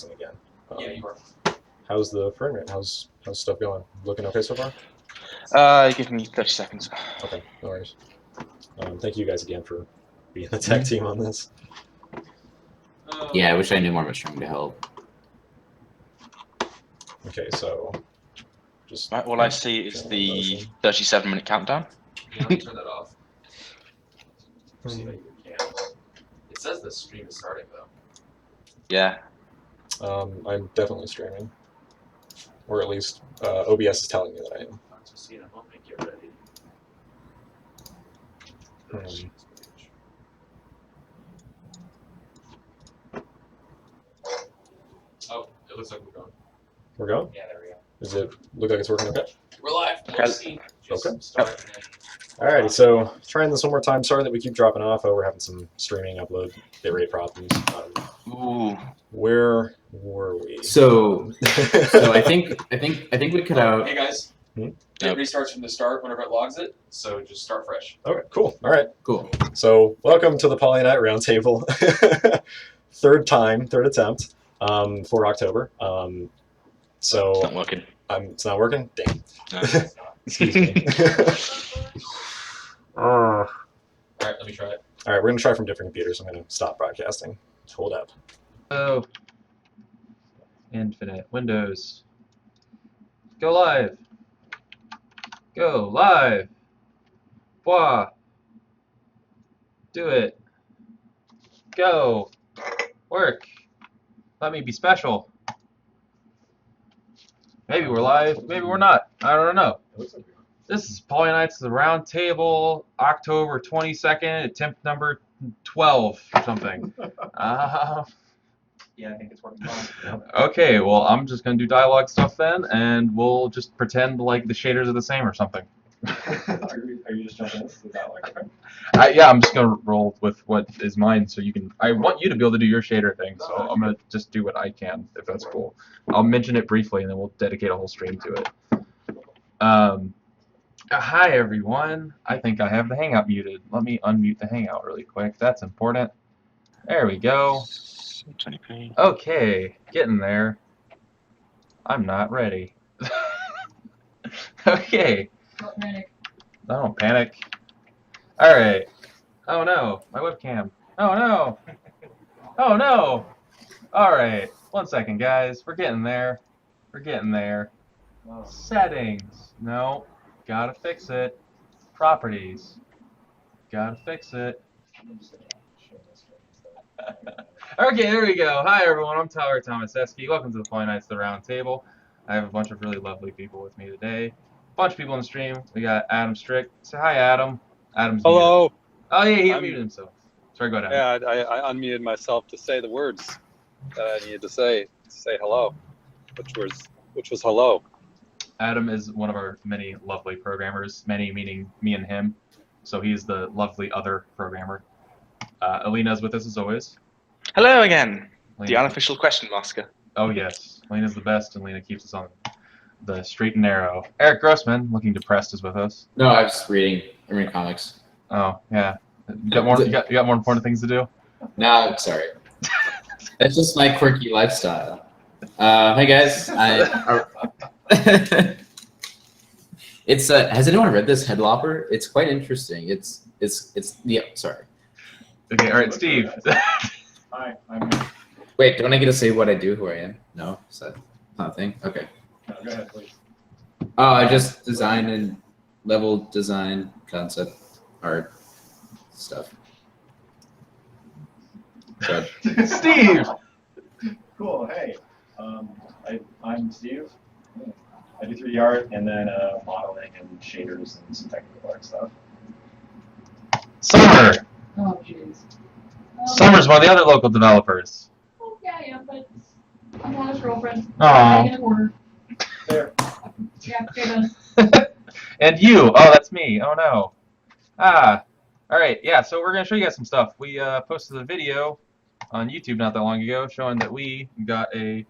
again. Yeah, you are. How's the frame rate? How's stuff going? Looking okay so far? Give me 30 seconds. Okay, no worries. Thank you guys again for being the tech team on this. Yeah, I wish I knew more about streaming to help. Okay, so just Right, all I see is the 37-minute countdown. Yeah, let me turn that off. See how you can. It says the stream is starting though. Yeah. I'm definitely streaming, or at least OBS is telling me that I am. I'll just see in a moment. Get ready. Oh, it looks like we're going. We're going? Yeah, there we go. Does it look like it's working okay? We're live. Okay. Okay. Start and then... Alrighty, so trying this one more time. Sorry that we keep dropping off. We're having some streaming upload bitrate problems. Ooh. Where were we? So I think we cut out. Hey guys. It restarts from the start whenever it logs it, so just start fresh. Okay, cool. All right. Cool. So welcome to the PolyKnights Roundtable. Third attempt for October. So It's not working. it's not working? Damn. No. Excuse me. Alright, let me try it. All right, we're going to try from different computers. I'm going to stop broadcasting. Hold up. Oh. Infinite. Windows. Go live. Go live. Bois. Do it. Go. Work. Let me be special. Maybe we're live. Maybe we're not. I don't know. This is PolyKnights, the round table, October 22nd, attempt number 12 or something. Yeah, I think it's working fine. Okay, well, I'm just going to do dialogue stuff then, and we'll just pretend like the shaders are the same or something. Are you just jumping into the dialogue? Yeah, I'm just going to roll with what is mine, so you can... I want you to be able to do your shader thing, so I'm going to just do what I can, if that's cool. I'll mention it briefly, and then we'll dedicate a whole stream to it. Hi, everyone. I think I have the Hangout muted. Let me unmute the Hangout really quick. That's important. There we go. 20p. Okay, getting there. I'm not ready. Okay. Don't panic. Don't panic. Alright. Oh no, my webcam. Oh no. Oh no. Alright, 1 second, guys. We're getting there. We're getting there. Settings. No. Gotta fix it. Properties. Gotta fix it. Okay, there we go. Hi everyone, I'm Tyler Tomaseski. Welcome to the PolyKnights, the round table. I have a bunch of really lovely people with me today. A bunch of people on the stream. We got Adam Strick. Say hi, Adam. Adam's Hello. muted. Oh yeah, he unmuted himself. Sorry, go ahead, Adam. Yeah, I unmuted myself to say the words that I needed to say hello, which was hello. Adam is one of our many lovely programmers, many meaning me and him. So he's the lovely other programmer. Alina's with us as always. Hello again. The Lena. unofficial question masker. Oh yes, Lena's the best, and Lena keeps us on the straight and narrow. Eric Grossman, looking depressed, is with us. No, I was reading. I'm reading comics. Oh yeah, you got more important things to do. No, I'm sorry. That's just my quirky lifestyle. Hey guys, it's has anyone read this Headlopper? It's quite interesting. It's yeah. Sorry. Okay, all right, Steve. Hi, I'm here. Wait, don't I get to say what I do, who I am? No, is that not a thing? Okay. No, go ahead, please. Oh, I just design and level design, concept art stuff. Good. Steve. Cool. Hey, I'm Steve. I do 3D art and then modeling and shaders and some technical art stuff. Summer. Oh, jeez. Summer's one of the other local developers. Oh, yeah, but I'm not his girlfriend. Aw. In a corner. There. Yeah, okay then. And you. Oh, that's me. Oh no. Ah. All right. Yeah. So we're gonna show you guys some stuff. We posted a video on YouTube not that long ago showing that we got a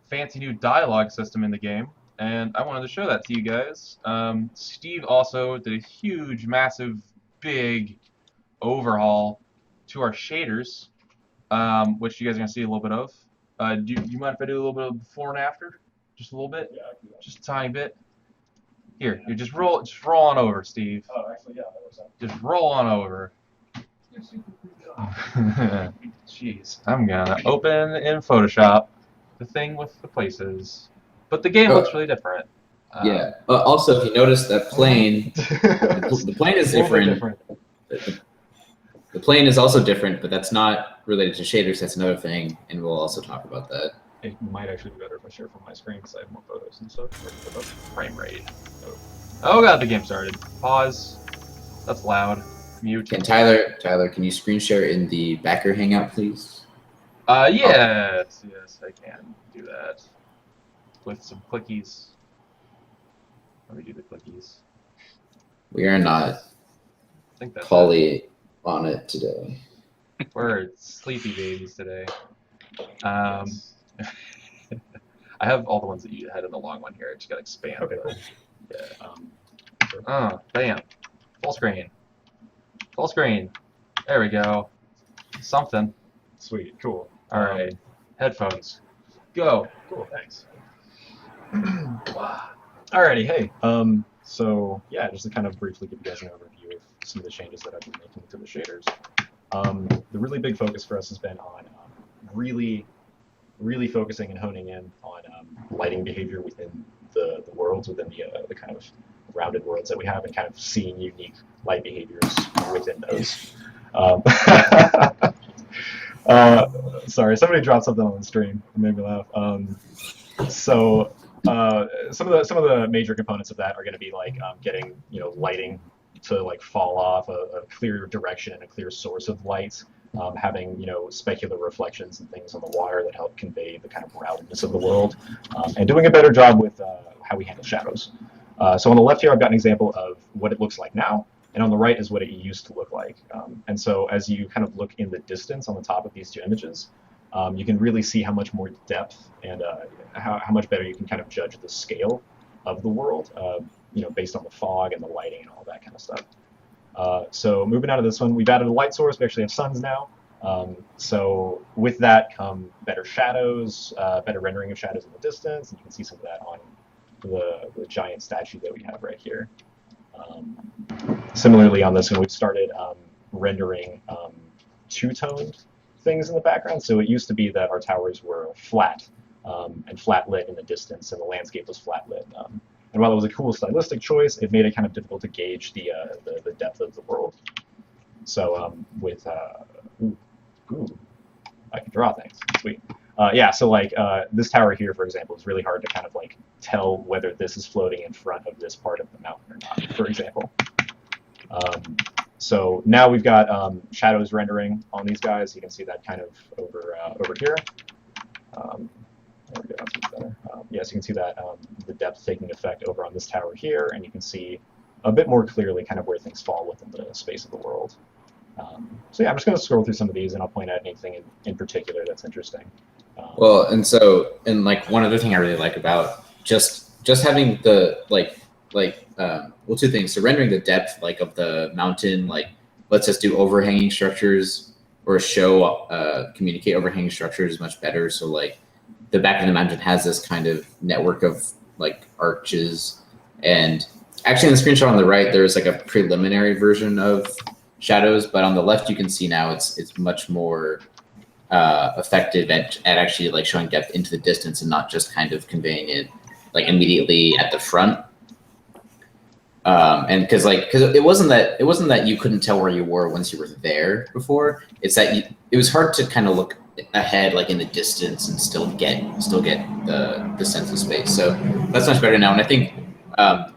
fancy new dialogue system in the game, and I wanted to show that to you guys. Steve also did a huge, massive, big overhaul to our shaders, which you guys are gonna see a little bit of. Do you mind if I do a little bit of before and after? Just a little bit? Yeah, I can do that. Just a tiny bit? Here, you just roll on over, Steve. Oh, actually, yeah, that works out. Just roll on over. You're super creepy. Jeez. I'm gonna open in Photoshop the thing with the places. But the game looks really different. Yeah. Also, if you notice that plane, the plane is A little bit different. The plane is also different, but that's not related to shaders. That's another thing, and we'll also talk about that. It might actually be better if I share from my screen because I have more photos and stuff. Frame rate. Oh god, the game started. Pause. That's loud. Mute. Can Tyler, can you screen share in the backer hangout, please? Yes, I can do that. With some clickies. Let me do the clickies. We are not I think that's Poly on it today. We're sleepy babies today. I have all the ones that you had in the long one here. I just gotta expand. Okay, them. cool. Yeah. Bam. Full screen. Full screen. There we go. Something. Sweet, cool. All right. Headphones. Go. Cool, thanks. Alrighty, hey. So yeah, just to kind of briefly give you guys an overview of some of the changes that I've been making to the shaders. The really big focus for us has been on really focusing and honing in on lighting behavior within the worlds, within the kind of rounded worlds that we have, and kind of seeing unique light behaviors within those. Sorry, somebody dropped something on the stream. It made me laugh. Some of the major components of that are going to be like getting lighting to like fall off a clear direction and a clear source of light, having specular reflections and things on the water that help convey the kind of roundedness of the world, and doing a better job with how we handle shadows. So on the left here, I've got an example of what it looks like now, and on the right is what it used to look like. And so as you kind of look in the distance on the top of these two images, you can really see how much more depth and how much better you can kind of judge the scale of the world, based on the fog and the lighting and all that kind of stuff. So moving out of this one, we've added a light source. We actually have suns now. So with that come better shadows, better rendering of shadows in the distance, and you can see some of that on the giant statue that we have right here. Similarly on this one, we've started rendering two-toned things in the background. So it used to be that our towers were flat and flat lit in the distance, and the landscape was flat lit. And while it was a cool stylistic choice, it made it kind of difficult to gauge the depth of the world. So with I can draw things. Sweet. Yeah. So like this tower here, for example, is really hard to kind of like tell whether this is floating in front of this part of the mountain or not, for example. So now we've got shadows rendering on these guys. You can see that kind of over here. There we go, that's much better. Yes, you can see that the depth taking effect over on this tower here, and you can see a bit more clearly kind of where things fall within the space of the world. So yeah, I'm just going to scroll through some of these, and I'll point out anything in particular that's interesting. Well, and like one other thing I really like about just having the well, two things. So rendering the depth like of the mountain, like let's just do overhanging structures or show communicate overhanging structures much better. So like the back of the mountain has this kind of network of like arches, and actually in the screenshot on the right there's like a preliminary version of shadows, but on the left you can see now it's much more effective at actually like showing depth into the distance and not just kind of conveying it like immediately at the front. And because it wasn't that you couldn't tell where you were once you were there before. It's that it was hard to kind of look ahead like in the distance and still get the sense of space. So that's much better now. And I think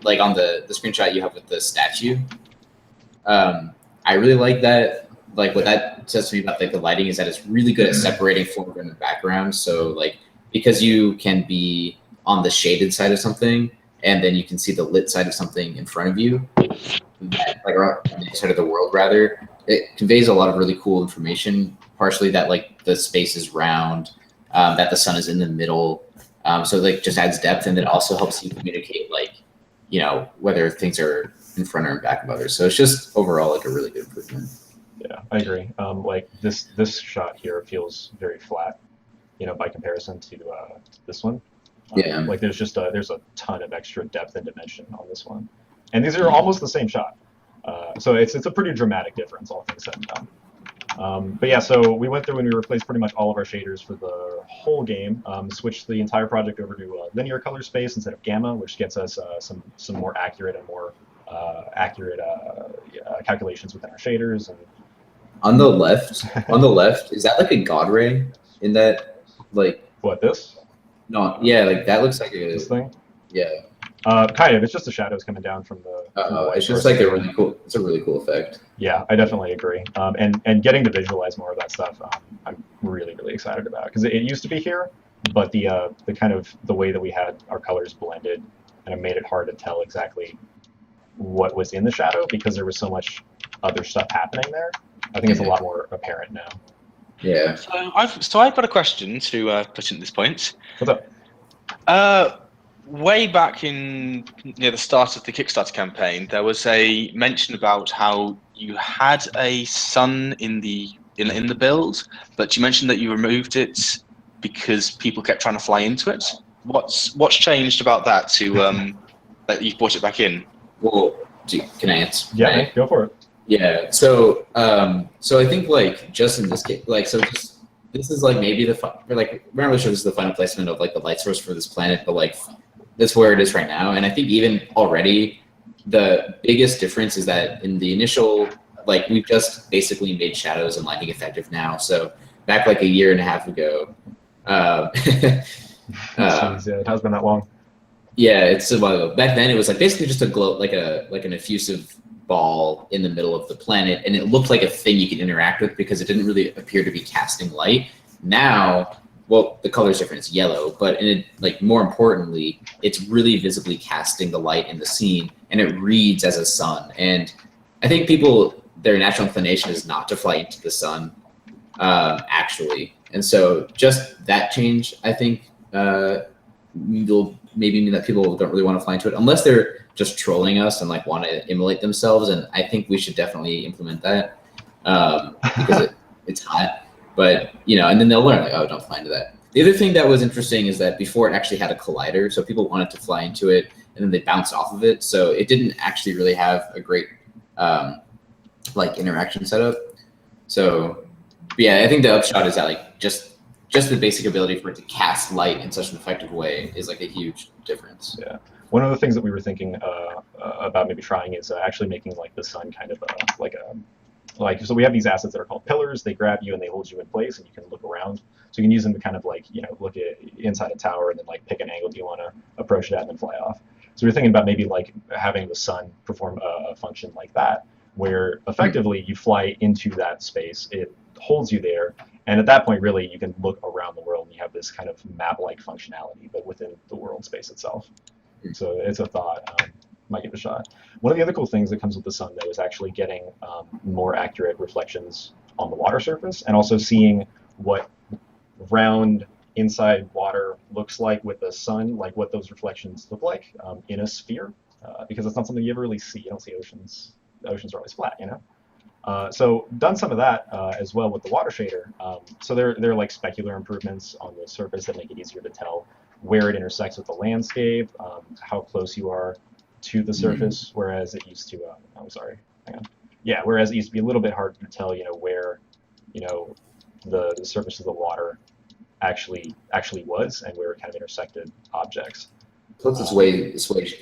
like on the screenshot you have with the statue, I really like that. Like what that says to me about like the lighting is that it's really good at separating foreground and background. So like because you can be on the shaded side of something, and then you can see the lit side of something in front of you, like on the side of the world rather. It conveys a lot of really cool information, partially that like the space is round, that the sun is in the middle. So like just adds depth, and then also helps you communicate like, whether things are in front or in back of others. So it's just overall like a really good improvement. Yeah, I agree. Like this shot here feels very flat. by comparison to this one. Yeah. Like there's a ton of extra depth and dimension on this one, and these are almost the same shot. So it's a pretty dramatic difference, all things said and done. But yeah, so we went through and we replaced pretty much all of our shaders for the whole game. Switched the entire project over to linear color space instead of gamma, which gets us some more accurate and more accurate calculations within our shaders. And On the left, is that like a god ray in that, like? what, this? No, yeah, like that looks like a. This thing? Yeah. Kind of. It's just the shadows coming down from the. It's just like a really cool. It's a really cool effect. Yeah, I definitely agree. And getting to visualize more of that stuff, I'm really excited about, because it used to be here, but the kind of the way that we had our colors blended, and it made it hard to tell exactly what was in the shadow because there was so much other stuff happening there. I think it's a lot more apparent now. Yeah. So I've got a question to put in at this point. What's up? Way back in near the start of the Kickstarter campaign, there was a mention about how you had a sun in the build, but you mentioned that you removed it because people kept trying to fly into it. What's changed about that to that you've brought it back in? Well, can I answer? Yeah, man, go for it. Yeah. So I think like just in this case, like this is like maybe we're not really sure this is the final placement of like the light source for this planet, but like that's where it is right now. And I think even already the biggest difference is that in the initial, like we've just basically made shadows and lighting effective now. So back like a year and a half ago. Jeez, yeah, it has been that long. Yeah, it's a while ago. Back then it was like basically just a glow, like an effusive ball in the middle of the planet, and it looked like a thing you could interact with because it didn't really appear to be casting light. Now, well, the color's different, it's yellow, but like more importantly, it's really visibly casting the light in the scene, and it reads as a sun. And I think people, their natural inclination is not to fly into the sun, actually. And so just that change, I think, will maybe mean that people don't really want to fly into it unless they're just trolling us and like want to immolate themselves. And I think we should definitely implement that because it's hot. But, and then they'll learn, like, oh, don't fly into that. The other thing that was interesting is that before it actually had a collider, so people wanted to fly into it, and then they bounced off of it. So it didn't actually really have a great, like, interaction setup. So, yeah, I think the upshot is that, like, just the basic ability for it to cast light in such an effective way is, like, a huge difference. Yeah. One of the things that we were thinking about maybe trying is actually making, like, the sun kind of so we have these assets that are called pillars. They grab you and they hold you in place, and you can look around. So you can use them to kind of like, look at inside a tower and then like pick an angle you want to approach it at and then fly off. So we're thinking about maybe like having the sun perform a function like that, where effectively you fly into that space, it holds you there, and at that point really you can look around the world and you have this kind of map-like functionality, but within the world space itself. So it's a thought. Might give it a shot. One of the other cool things that comes with the sun, though, is actually getting more accurate reflections on the water surface, and also seeing what round inside water looks like with the sun, like what those reflections look like in a sphere, because it's not something you ever really see. You don't see oceans. The oceans are always flat, So done some of that as well with the water shader. So there are like specular improvements on the surface that make it easier to tell where it intersects with the landscape, how close you are to the surface, whereas it used to, whereas it used to be a little bit harder to tell, where, the surface of the water actually was and where it kind of intersected objects. Plus it's way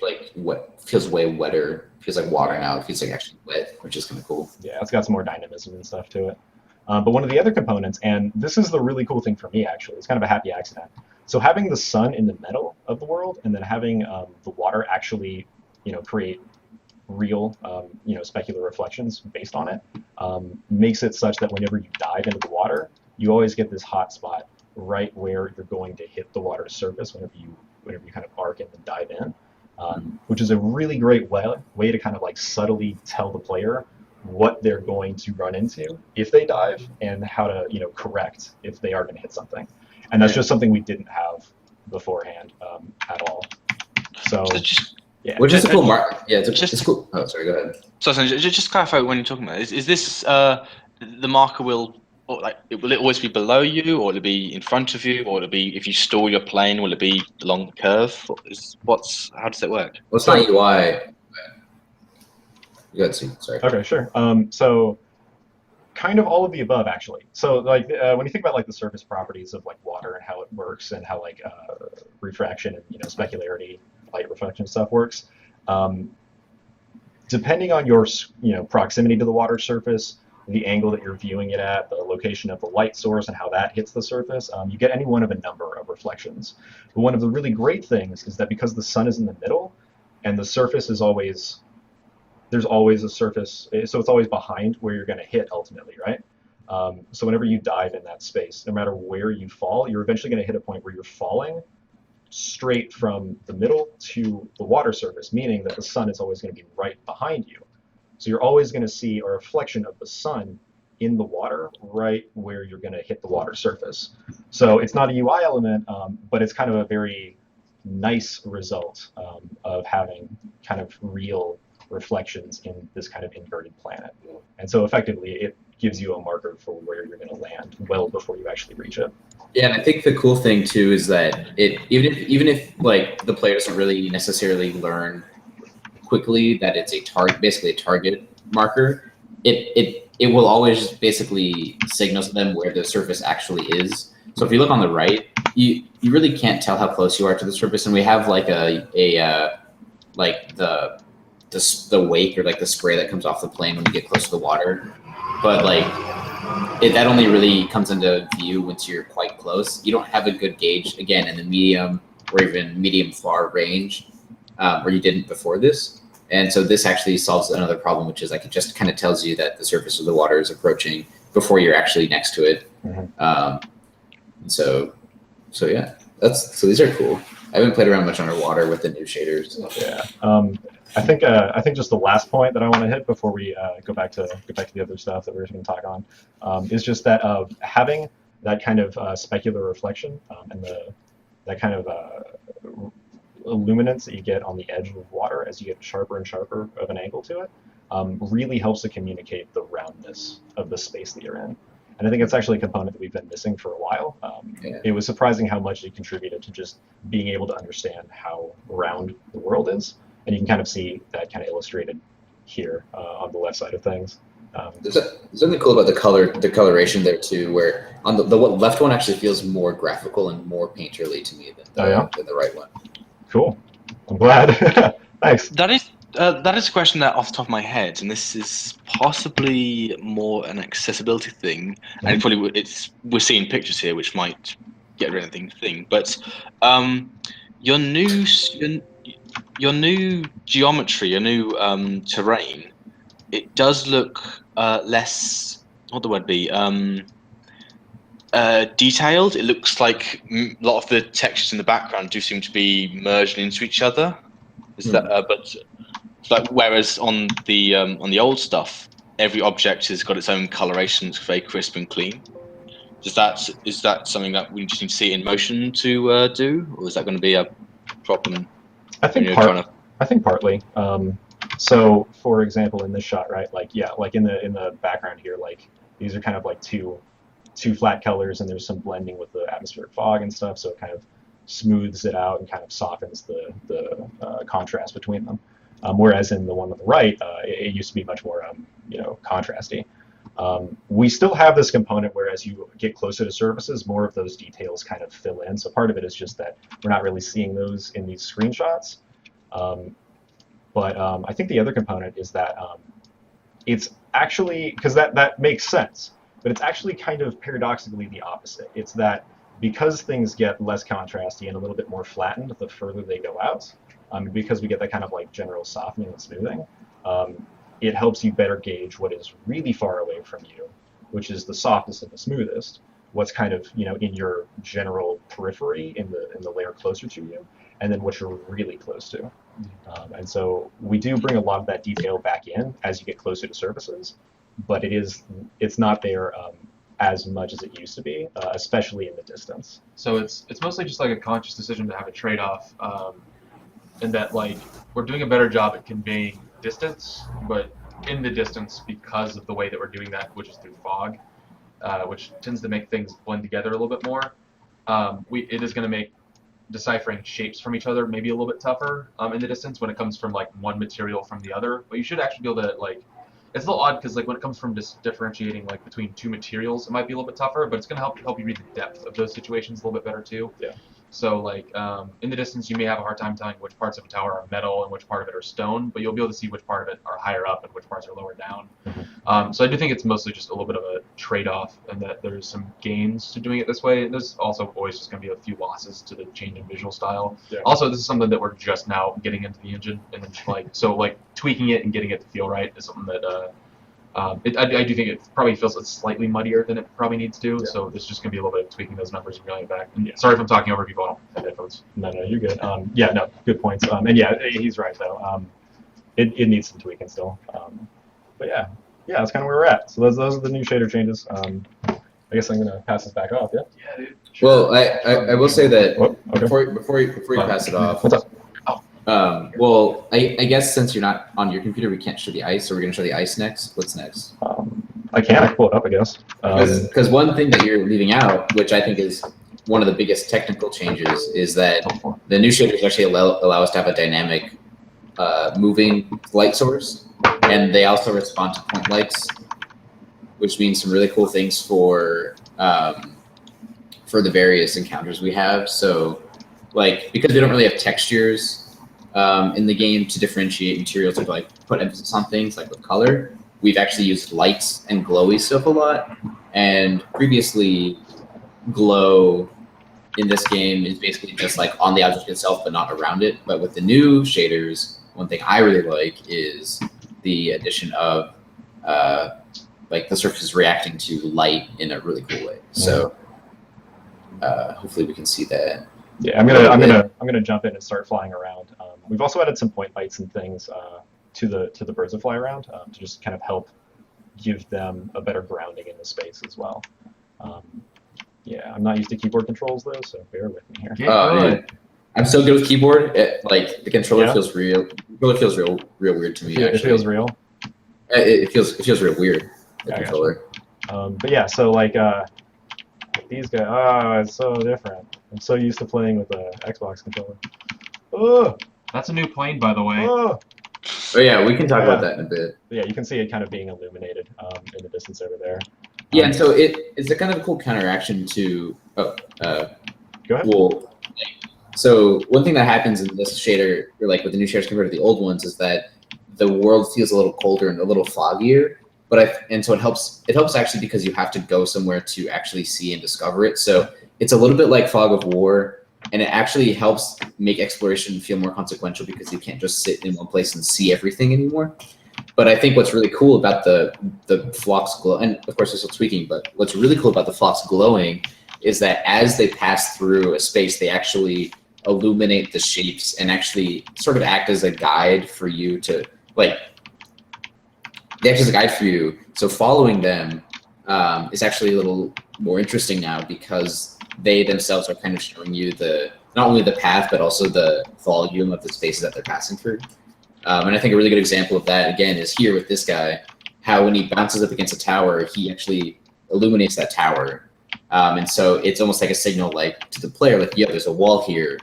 like wet, feels way wetter, feels like water now, it feels like actually wet, which is kind of cool. Yeah, it's got some more dynamism and stuff to it. But one of the other components, and this is the really cool thing for me actually, it's kind of a happy accident. So having the sun in the middle of the world and then having the water actually create real, specular reflections based on it, makes it such that whenever you dive into the water, you always get this hot spot right where you're going to hit the water's surface whenever you kind of arc and then dive in, which is a really great way to kind of like subtly tell the player what they're going to run into if they dive and how to, correct if they are going to hit something. And that's just something we didn't have beforehand at all. So yeah, which is a cool mark. Yeah, it's cool. Oh, sorry, go ahead. So just clarify when you're talking about it. Is this the marker will or like, will it always be below you, or will it be in front of you, or will it be if you stall your plane, will it be along the curve? How does it work? Well, it's not UI. Go ahead, Steve. Sorry. Okay, sure. So kind of all of the above, actually. So like when you think about like the surface properties of like water and how it works and how like refraction and specularity, light reflection stuff works, depending on your proximity to the water surface, the angle that you're viewing it at, the location of the light source and how that hits the surface, you get any one of a number of reflections. But one of the really great things is that because the sun is in the middle and the surface is always, there's always a surface, so it's always behind where you're going to hit ultimately, right? So whenever you dive in that space, no matter where you fall, you're eventually going to hit a point where you're falling straight from the middle to the water surface, meaning that the sun is always going to be right behind you. So you're always going to see a reflection of the sun in the water right where you're going to hit the water surface. So it's not a UI element, but it's kind of a very nice result of having kind of real reflections in this kind of inverted planet. And so effectively it gives you a marker for where you're going to land well before you actually reach it. Yeah, and I think the cool thing too is that even if like the player doesn't really necessarily learn quickly that it's basically a target marker, it will always basically signal to them where the surface actually is. So if you look on the right, you really can't tell how close you are to the surface, and we have like like the wake or like the spray that comes off the plane when you get close to the water, but like that only really comes into view once you're quite close. You don't have a good gauge again in the medium or even medium far range, or you didn't before this. And so this actually solves another problem, which is like it just kind of tells you that the surface of the water is approaching before you're actually next to it. So yeah, so these are cool. I haven't played around much underwater with the new shaders. Yeah. I think just the last point that I want to hit before we go back to the other stuff that we're going to talk on is just that having that kind of specular reflection and that kind of illuminance that you get on the edge of water as you get sharper and sharper of an angle to it really helps to communicate the roundness of the space that you're in. And I think it's actually a component that we've been missing for a while. It was surprising how much it contributed to just being able to understand how round the world is. And you can kind of see that kind of illustrated here on the left side of things. There's something cool about the coloration there too, where on the left one actually feels more graphical and more painterly to me than the right one. Cool. I'm glad. Thanks. That is a question that off the top of my head, and this is possibly more an accessibility thing, and probably we're seeing pictures here which might get rid of thing. But your new geometry, your new terrain, it does look less. What the word be? Detailed. It looks like a lot of the textures in the background do seem to be merged into each other. Is that? But like whereas on the old stuff, every object has got its own coloration. It's very crisp and clean. Is that something that we just need to see in motion to do, or is that going to be a problem? I think partly. So for example, in this shot, right? Like in the background here, like these are kind of like two flat colors, and there's some blending with the atmospheric fog and stuff, so it kind of smooths it out and kind of softens the contrast between them. Whereas in the one on the right, it used to be much more contrasty. We still have this component where as you get closer to surfaces, more of those details kind of fill in. So part of it is just that we're not really seeing those in these screenshots. But I think the other component is that it's actually, because that makes sense, but it's actually kind of paradoxically the opposite. It's that because things get less contrasty and a little bit more flattened the further they go out, because we get that kind of like general softening and smoothing, it helps you better gauge what is really far away from you, which is the softest and the smoothest, what's kind of in your general periphery in the layer closer to you, and then what you're really close to. And so we do bring a lot of that detail back in as you get closer to surfaces, but it's not there as much as it used to be, especially in the distance. So it's mostly just like a conscious decision to have a trade-off, in that like we're doing a better job at conveying distance, but in the distance, because of the way that we're doing that, which is through fog, which tends to make things blend together a little bit more. It is going to make deciphering shapes from each other maybe a little bit tougher in the distance when it comes from like one material from the other. But you should actually be able to like. It's a little odd because like when it comes from just differentiating like between two materials, it might be a little bit tougher, but it's going to help you read the depth of those situations a little bit better too. Yeah. So like in the distance, you may have a hard time telling which parts of a tower are metal and which part of it are stone, but you'll be able to see which part of it are higher up and which parts are lower down. So I do think it's mostly just a little bit of a trade-off, and that there's some gains to doing it this way. And there's also always just going to be a few losses to the change in visual style. Yeah. Also, this is something that we're just now getting into the engine, and then like tweaking it and getting it to feel right is something that. I do think it probably feels slightly muddier than it probably needs to, Yeah. so it's just going to be a little bit of tweaking those numbers and reeling it back. And sorry if I'm talking over people on headphones. No, you're good. Yeah, no, good points. And yeah, he's right though. It needs some tweaking still. But yeah, that's kind of where we're at. So those are the new shader changes. I guess I'm gonna pass this back off. Yeah. Yeah, dude. Well, I will say that Oh, okay. before you pass it off. What's up? Well, I guess since you're not on your computer, we can't show the ice. So we're gonna show the ice next. What's next? I can pull it up, I guess. Because one thing that you're leaving out, which I think is one of the biggest technical changes, is that the new shaders actually allow us to have a dynamic moving light source, and they also respond to point lights, which means some really cool things for the various encounters we have. So, like, because we don't really have textures in the game to differentiate materials or like put emphasis on things like with color, we've actually used lights and glowy stuff a lot. And previously, glow in this game is basically just like on the object itself, but not around it. But with the new shaders, one thing I really like is the addition of like the surface is reacting to light in a really cool way. So hopefully we can see that. Yeah, I'm gonna jump in and start flying around. We've also added some point lights and things to the birds that fly around to just kind of help give them a better grounding in the space as well. Yeah, I'm not used to keyboard controls though, so bear with me here. Man. I'm so good with keyboard. Like the controller Yeah. feels real. The controller feels real weird to me. It Actually, feels real. It feels real weird. The I gotcha. controller. But yeah, so like these guys, it's so different. I'm so used to playing with the Xbox controller. Oh, That's a new plane, by the way. oh. Oh yeah, we can talk Yeah. about that in a bit. But yeah, you can see it kind of being illuminated in the distance over there. Yeah, and so it's a kind of a cool counteraction to. Go ahead. Well, so one thing that happens in this shader, or like with the new shaders compared to the old ones, is that the world feels a little colder and a little foggier. So it helps actually because you have to go somewhere to actually see and discover it. So it's a little bit like Fog of War, and it actually helps make exploration feel more consequential because you can't just sit in one place and see everything anymore. But I think what's really cool about the flocks glow, and of course there's still tweaking, but what's really cool about the flocks glowing is that as they pass through a space, they actually illuminate the shapes and actually sort of act as a guide for you to like. They act as a guide for you. So following them is actually a little more interesting now because they themselves are kind of showing you not only the path but also the volume of the spaces that they're passing through. And I think a really good example of that again is here with this guy. How when he bounces up against a tower, he actually illuminates that tower. And so it's almost like a signal, like to the player, like, yeah, there's a wall here.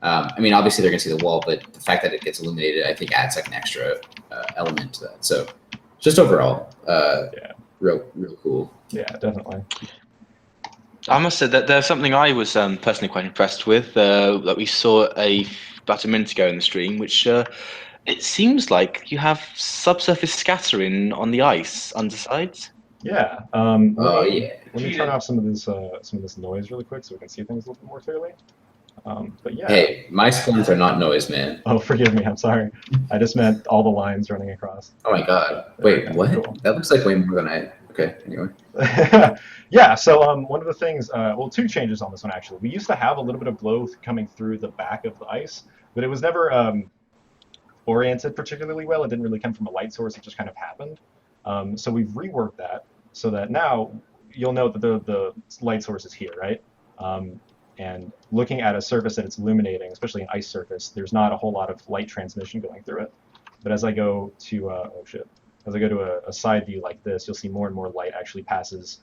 I mean, obviously they're gonna see the wall, but the fact that it gets illuminated, I think, adds like an extra element to that. So just overall, real cool. Yeah, definitely. I must say that there's something I was personally quite impressed with that we saw about a minute ago in the stream, which it seems like you have subsurface scattering on the ice undersides. Yeah. Oh yeah. Let me turn off some of this noise really quick so we can see things a little bit more clearly. But yeah. Hey, my screens are not noise, man. Oh, forgive me. I'm sorry. I just meant all the lines running across. Oh my god. Wait, what? Cool. That looks like way more than I. Okay. Anyway. Yeah. So one of the things, two changes on this one actually. We used to have a little bit of glow coming through the back of the ice, but it was never oriented particularly well. It didn't really come from a light source. It just kind of happened. So we've reworked that so that now you'll know that the light source is here, right? And looking at a surface that it's illuminating, especially an ice surface, there's not a whole lot of light transmission going through it. But as I go to, as I go to a side view like this, you'll see more and more light actually passes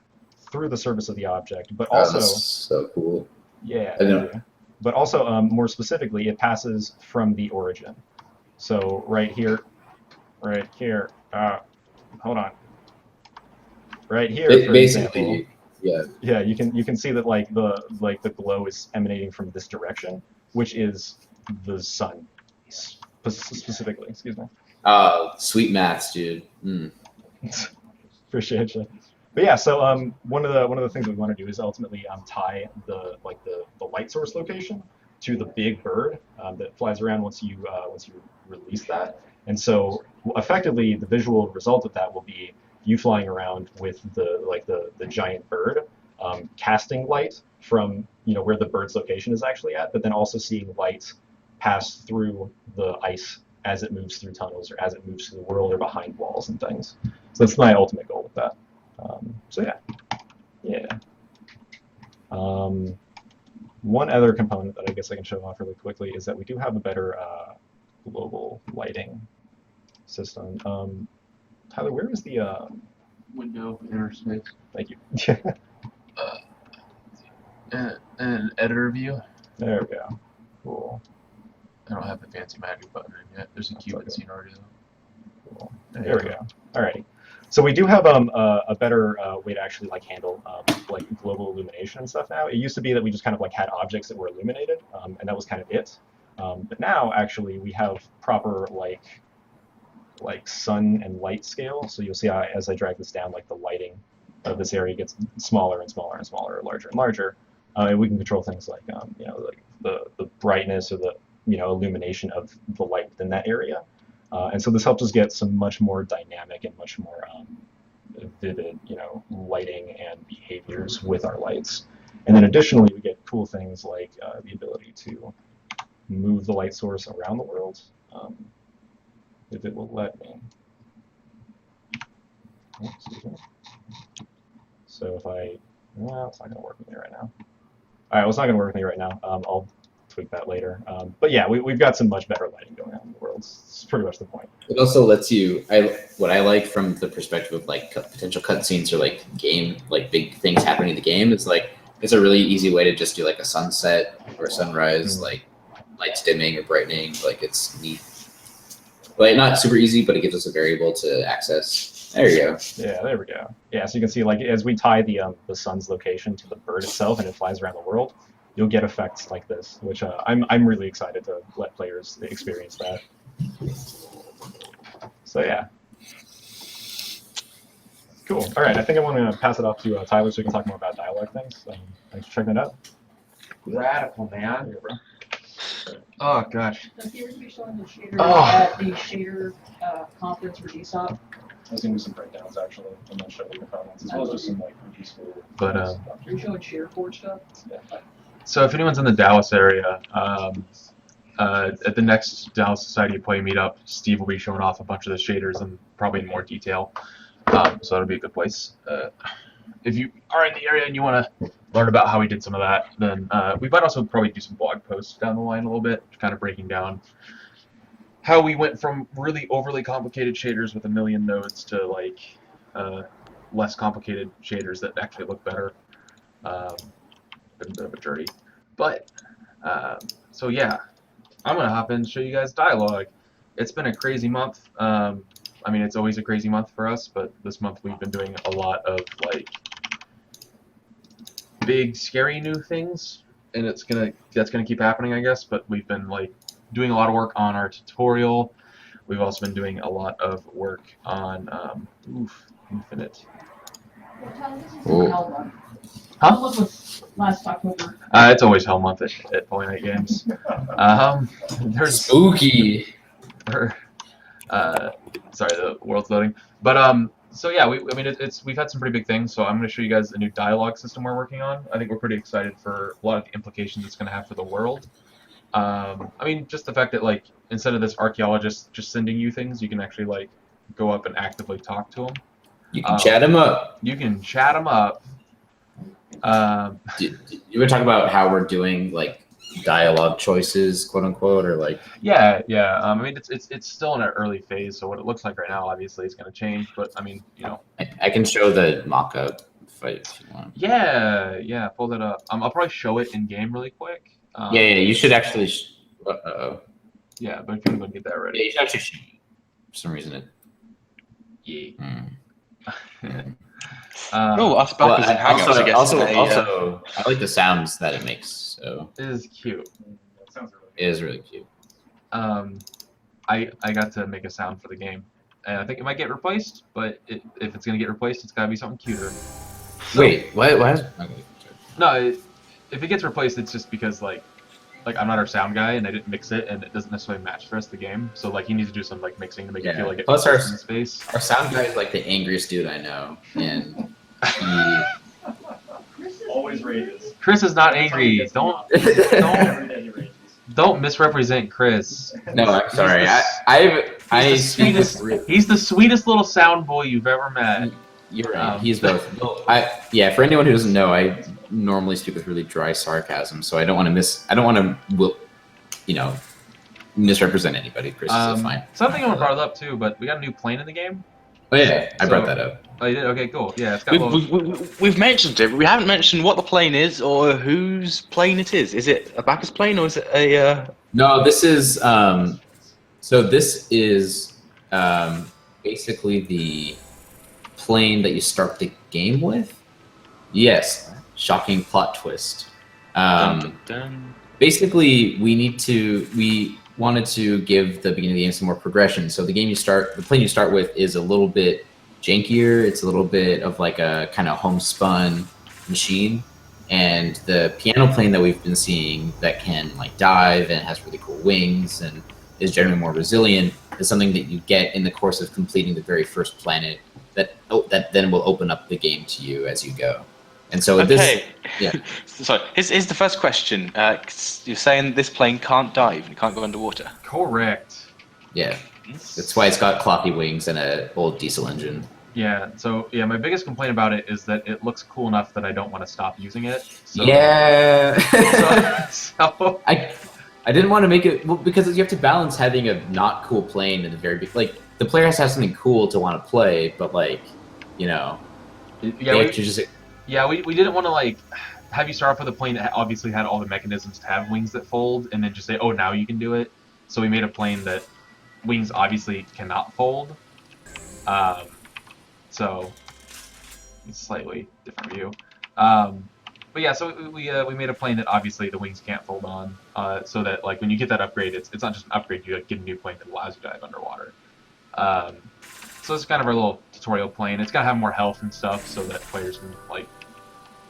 through the surface of the object, but Oh, also that's so cool. yeah, I know. thank you. But also more specifically, it passes from the origin. So right here, hold on. Right here, for example, Basically, yeah. yeah, you can see that like the glow is emanating from this direction, which is the sun, specifically. Excuse me. Sweet maths, dude. Mm. Appreciate you. But yeah, so one of the things we want to do is ultimately tie the light source location to the big bird that flies around once you release that. And so effectively, the visual result of that will be you flying around with the giant bird, casting light from where the bird's location is actually at, but then also seeing light pass through the ice as it moves through tunnels or as it moves through the world or behind walls and things. So that's my ultimate goal with that. So yeah. One other component that I guess I can show off really quickly is that we do have a better global lighting system. Tyler, where is the Window interface. Thank you. And editor view. There we go. Cool. I don't have the fancy magic button in yet. There's a Cuban scene already though. Cool. There we go. Alrighty. So we do have a better way to actually handle like global illumination and stuff now. It used to be that we just kind of had objects that were illuminated, and that was kind of it. But now actually we have proper like sun and light scale. So you'll see as I drag this down, the lighting of this area gets smaller and smaller and smaller, larger and larger. And we can control things like the brightness or the illumination of the light within that area. And so this helps us get some much more dynamic and much more vivid, lighting and behaviors with our lights. And then additionally, we get cool things like the ability to move the light source around the world, if it will let me. Oh, excuse me. So if well, it's not going to work with me right now. All right, well, it's not going to work with me right now. I'll tweak that later. But yeah, we've got some much better lighting going on in the world. It's pretty much the point. It also lets you. What I like from the perspective of potential cutscenes or game big things happening in the game is it's a really easy way to just do a sunset or a sunrise, lights dimming or brightening. It's neat. Not super easy, but it gives us a variable to access. There you go. Yeah, there we go. Yeah, so you can see as we tie the sun's location to the bird itself and it flies around the world, you'll get effects like this, which I'm really excited to let players experience that. So yeah. Cool. All right, I think I want to pass it off to Tyler so we can talk more about dialogue things. Thanks for checking that out. Radical, man. Here, bro. Oh gosh. If you were to be showing the shader Oh. at the shader conference for DSOP, I was going to do some breakdowns actually, and then show the components, as well as just some useful. But, are you showing shader forge stuff? Yeah. So if anyone's in the Dallas area, at the next Dallas Society of Play meetup, Steve will be showing off a bunch of the shaders and probably in more detail. So that'll be a good place. If you are in the area and you want to learn about how we did some of that, then we might also probably do some blog posts down the line a little bit, kind of breaking down how we went from really overly complicated shaders with 1 million nodes to less complicated shaders that actually look better. Been a bit of a journey, but so yeah, I'm gonna hop in and show you guys dialogue. It's been a crazy month. I mean, it's always a crazy month for us, but this month we've been doing a lot of big, scary new things, and that's gonna keep happening, I guess. But we've been doing a lot of work on our tutorial. We've also been doing a lot of work on Infinite. Ooh. How long was last October? It's always hell month at PolyKnight Games. There's Spooky. sorry, the world's loading. But so yeah, we've had some pretty big things. So I'm going to show you guys a new dialogue system we're working on. I think we're pretty excited for a lot of the implications it's going to have for the world. I mean, just the fact that instead of this archaeologist just sending you things, you can actually go up and actively talk to them. You can chat him up. You can chat them up. You were talking about how we're doing dialogue choices, quote unquote, or Yeah. I mean, it's still in an early phase, so what it looks like right now, obviously, is going to change. But I mean, I can show the mock-up fight if you want. Yeah, pull that up. I'll probably show it in game really quick. Yeah, you should actually. Yeah, but if you want to get that Yeah, ready. you should actually shoot. For some reason, it. Yeah. Oh, us backers and hangouts are getting also, I like the sounds that it makes. So it is cute. That sounds really it is really cute. I got to make a sound for the game, and I think it might get replaced. But if it's gonna get replaced, it's gotta be something cuter. So, Wait, what? Okay. No, if it gets replaced, it's just because like I'm not our sound guy, and I didn't mix it, and it doesn't necessarily match the rest of the game. So like you need to do some like mixing to make it feel like it Plus fits in space. Our sound guy is like the angriest dude I know, and always rages. Chris is not angry. Don't Every day he rages. don't misrepresent Chris. no, I'm sorry. He's the sweetest little sound boy you've ever met. You're right. He's both. For anyone who doesn't know, I normally speak with really dry sarcasm, so I don't want to misrepresent anybody. Chris is fine. Something I want to brought up too, but we got a new plane in the game. Oh yeah, I brought that up. Oh, you did? Okay, cool. Yeah, it's got We've mentioned it, but we haven't mentioned what the plane is or whose plane it is. Is it a backers plane or is it a? No, this is. This is basically the plane that you start the game with. Yes, shocking plot twist. Dun, dun, dun. Basically, we wanted to give the beginning of the game some more progression. So the plane you start with is a little bit jankier. It's a little bit of like a kind of homespun machine. And the piano plane that we've been seeing that can like dive and has really cool wings and is generally more resilient is something that you get in the course of completing the very first planet that then will open up the game to you as you go. And so Sorry, here's the first question. You're saying this plane can't dive, it can't go underwater. Correct. Yeah, that's why it's got cloppy wings and an old diesel engine. Yeah. So my biggest complaint about it is that it looks cool enough that I don't want to stop using it. So, yeah. so I didn't want to make it because you have to balance having a not cool plane in the very like the player has to have something cool to want to play, but like we didn't want to like have you start off with a plane that obviously had all the mechanisms to have wings that fold, and then just say, oh, now you can do it. So we made a plane that wings obviously cannot fold. So it's a slightly different view. But yeah, so we made a plane that obviously the wings can't fold on, so that like when you get that upgrade, it's not just an upgrade. You get a new plane that allows you to dive underwater. So it's kind of our little tutorial plane. It's gonna have more health and stuff, so that players can like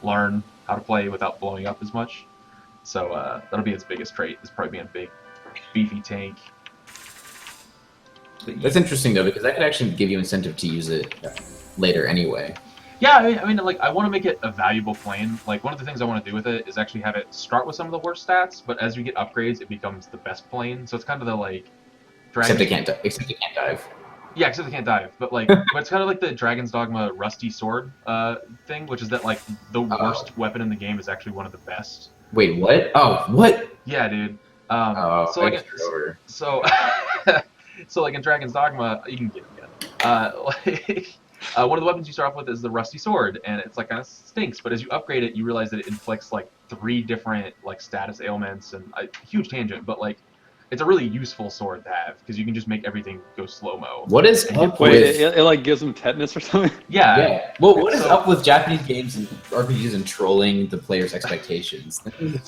learn how to play without blowing up as much. So that'll be its biggest trait. Is probably being a big, beefy tank. That's interesting though, because that could actually give you incentive to use it later anyway. Yeah, I mean, like, I want to make it a valuable plane. Like, one of the things I want to do with it is actually have it start with some of the worst stats, but as you get upgrades, it becomes the best plane. So it's kind of the, like... Except it can't dive. Yeah, except it can't dive. But, like, but it's kind of like the Dragon's Dogma Rusty Sword thing, which is that, like, the worst weapon in the game is actually one of the best. Wait, what? Oh, what? Yeah, dude. So like in Dragon's Dogma, you can get it again. One of the weapons you start off with is the Rusty Sword, and it's like kind of stinks. But as you upgrade it, you realize that it inflicts like 3 different like status ailments, and a huge tangent. But like, it's a really useful sword to have because you can just make everything go slow mo. What is up Wait, with? it like gives them tetanus or something? Yeah. Well, what is up with Japanese games and RPGs and trolling the player's expectations?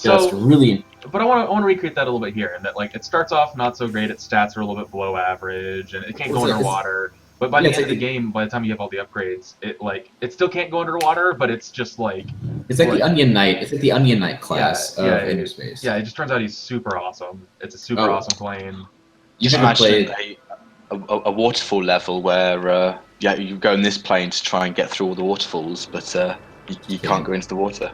That's really. But I want to recreate that a little bit here, and that like it starts off not so great. Its stats are a little bit below average, and it can't go underwater. But by the end of the game, by the time you have all the upgrades, it still can't go underwater, but it's just like... It's like the Onion Knight. It's like the Onion Knight class of Inner Space. Yeah, it just turns out he's super awesome. It's a super awesome plane. You can imagine a waterfall level where you go in this plane to try and get through all the waterfalls, but you can't go into the water.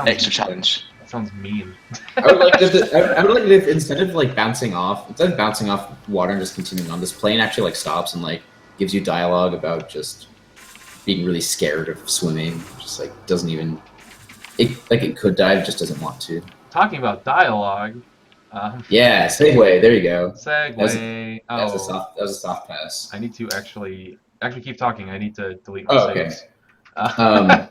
Extra challenge. Sounds mean. I would like if instead of bouncing off water and just continuing on, this plane actually like stops and like gives you dialogue about just being really scared of swimming. Just like doesn't even it could dive, just doesn't want to. Talking about dialogue. Yeah, segue. There you go. Segue. That was a soft pass. I need to actually keep talking. I need to delete my saves. Okay.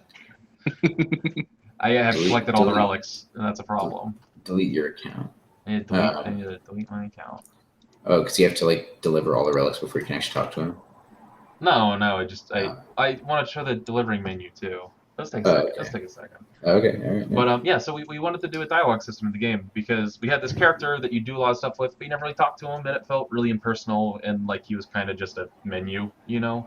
I have Delete- collected all the delete. relics, and that's a problem. Delete your account. I need to delete my account. Oh, because you have to like deliver all the relics before you can actually talk to him. No, Oh. I want to show the delivering menu too. Let's take Oh, okay. let's take a second. Okay, all right. But yeah, so we wanted to do a dialogue system in the game because we had this character that you do a lot of stuff with, but you never really talked to him, and it felt really impersonal and like he was kind of just a menu, you know?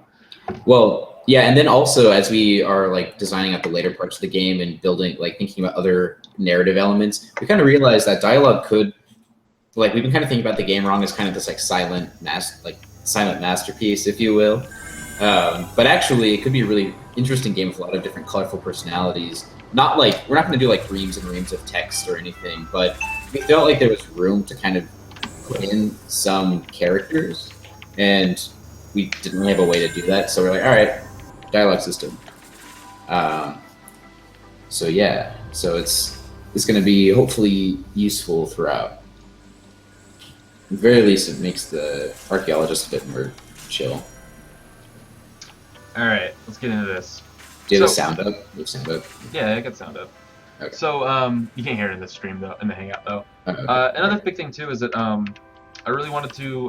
Well, yeah, and then also as we are like designing out the later parts of the game and building, like thinking about other narrative elements, we kind of realized that dialogue could, like, we've been kind of thinking about the game wrong as kind of this like silent masterpiece, if you will. But actually, it could be a really interesting game with a lot of different colorful personalities. Not like we're not going to do like reams and reams of text or anything, but we felt like there was room to kind of put in some characters, and we didn't really have a way to do that. So we're like, all right, dialogue system. So yeah, so it's going to be hopefully useful throughout. At the very least, it makes the archaeologist a bit more chill. All right, let's get into this. Do you have So- the sound up? You have sound up? Yeah, I got sound up. Okay. So you can't hear it in the stream though, in the Hangout though. Okay. Another big thing too is that I really wanted to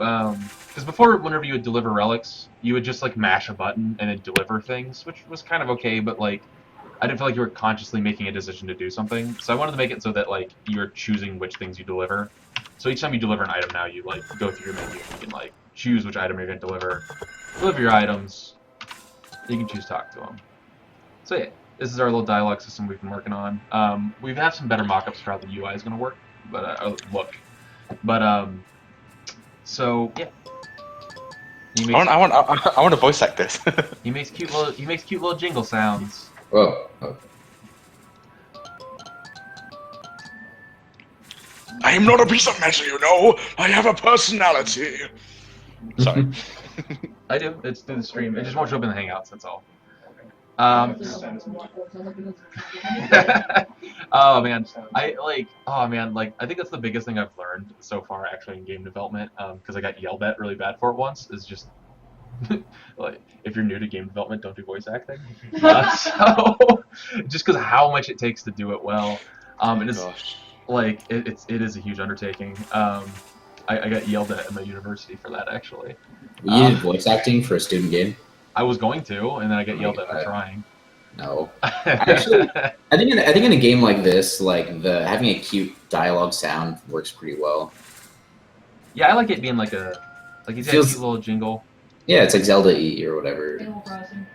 because before, whenever you would deliver relics, you would just like mash a button and it'd deliver things, which was kind of okay, but like I didn't feel like you were consciously making a decision to do something. So I wanted to make it so that like you're choosing which things you deliver. So each time you deliver an item now, you like go through your menu and you can like choose which item you're going to deliver your items. You can choose to talk to them. So yeah, this is our little dialogue system we've been working on. We have some better mock-ups for how the UI is going to work, but so yeah. He makes, I want to voice act this. he makes cute little jingle sounds. Whoa. Oh. I am not a piece of metal, you know. I have a personality. Sorry. I do. It's through the stream. It just won't show up in the Hangouts. That's all. Oh man, I think that's the biggest thing I've learned so far actually in game development. Because I got yelled at really bad for it once. Is just like if you're new to game development, don't do voice acting. So just because how much it takes to do it well, and it's like it is a huge undertaking. I got yelled at my university for that actually. You did voice acting for a student game? I was going to, and then I get yelled at for trying. No. Actually, I think in a game like this, like having a cute dialogue sound works pretty well. Yeah, I like it being like you said, a cute little jingle. Yeah, it's like Zelda-y or whatever. Animal Crossing.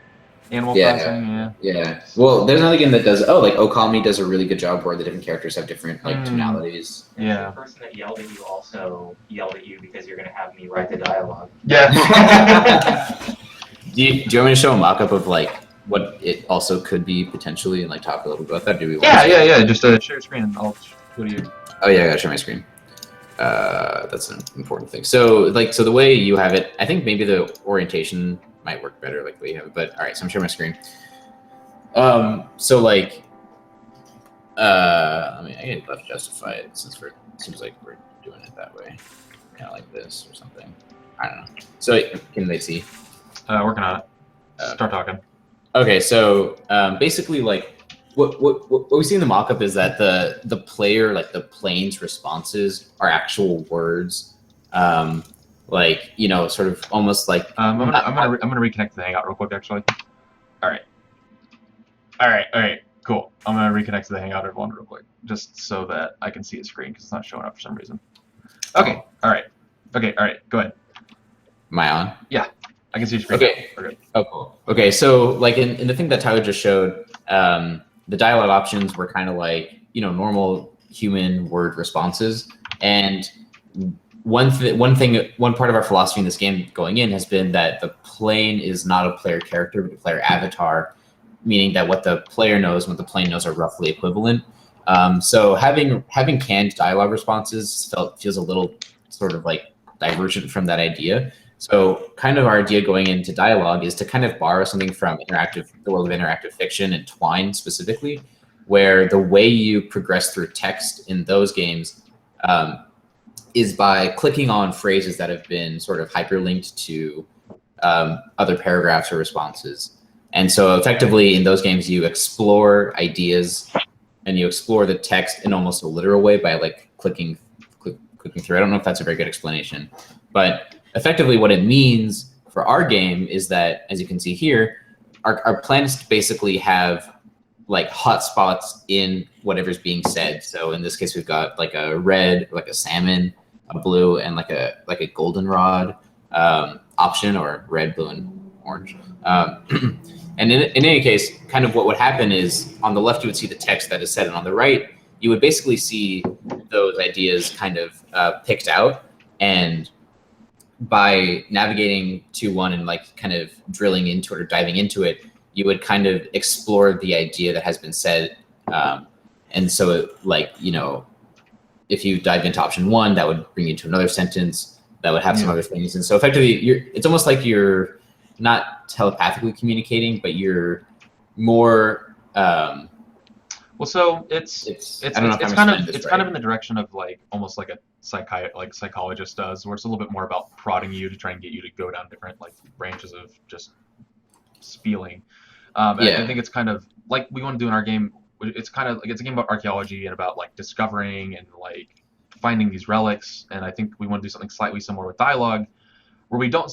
Animal Yeah. Crossing, yeah. Yeah. Well, there's another game that does. Oh, like Okami does a really good job where the different characters have different like tonalities. Yeah. The person that yelled at you also yelled at you because you're going to have me write the dialogue. Yeah. Do you want me to show a mock-up of like what it also could be potentially and like talk a little bit about that? Do we? Yeah. Just share your screen and I'll go to you. Oh yeah, I gotta share my screen. That's an important thing. So the way you have it, I think maybe the orientation might work better like the way you have it. But all right, so I'm sharing my screen. So like, I mean, I can left justify it since it seems like we're doing it that way, kind of like this or something. I don't know. So can they see? Working on it. Start talking. Okay, so basically, like what we see in the mock-up is that the player, like the plane's responses, are actual words, like sort of almost like. I'm gonna reconnect to the Hangout real quick, actually. All right, cool. I'm gonna reconnect to the Hangout, everyone, real quick, just so that I can see a screen because it's not showing up for some reason. Okay. All right. Go ahead. Am I on? Yeah. I can see your screen. Okay. We're good. Oh, cool. Okay, so like in the thing that Tyler just showed, the dialogue options were kind of like normal human word responses, and one part of our philosophy in this game going in has been that the plane is not a player character but a player avatar, meaning that what the player knows and what the plane knows are roughly equivalent. So having canned dialogue responses feels a little sort of like divergent from that idea. So kind of our idea going into dialogue is to kind of borrow something from the world of interactive fiction and Twine specifically, where the way you progress through text in those games is by clicking on phrases that have been sort of hyperlinked to other paragraphs or responses. And so effectively in those games, you explore ideas and you explore the text in almost a literal way by like clicking through. I don't know if that's a very good explanation, but effectively what it means for our game is that, as you can see here, our plan is to basically have like hotspots in whatever's being said. So in this case, we've got like a red, like a salmon, a blue, and like a goldenrod option, or red, blue, and orange. And in any case, kind of what would happen is on the left, you would see the text that is said, and on the right, you would basically see those ideas kind of picked out. And by navigating to one and like kind of drilling into it or diving into it, you would kind of explore the idea that has been said. And so like, you know, if you dive into option 1, that would bring you to another sentence that would have some other things. And so effectively it's almost like you're not telepathically communicating, but you're more, well, so it's kind of in the direction of like almost like a psychologist does, where it's a little bit more about prodding you to try and get you to go down different like branches of just spieling. I think it's kind of like we want to do in our game. It's kind of like it's a game about archaeology and about like discovering and like finding these relics. And I think we want to do something slightly similar with dialogue, where we don't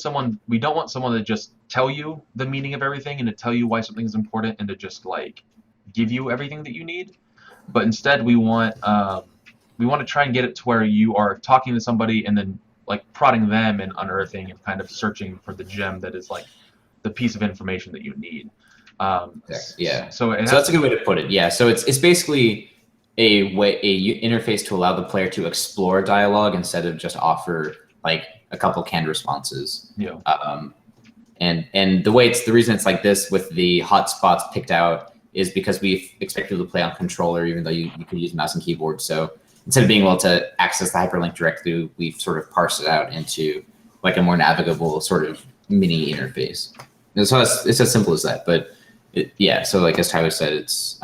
want someone to just tell you the meaning of everything and to tell you why something is important and to just like give you everything that you need, but instead we want to try and get it to where you are talking to somebody and then like prodding them and unearthing and kind of searching for the gem that is like the piece of information that you need. So that's a good way to put it. Yeah. So it's basically a interface to allow the player to explore dialogue instead of just offer like a couple canned responses. Yeah. And the reason it's like this with the hotspots picked out is because we expect people to play on controller, even though you could use mouse and keyboard. So instead of being able to access the hyperlink directly, we've sort of parsed it out into like a more navigable sort of mini interface. And so it's as simple as that. But so like as Tyler said, it's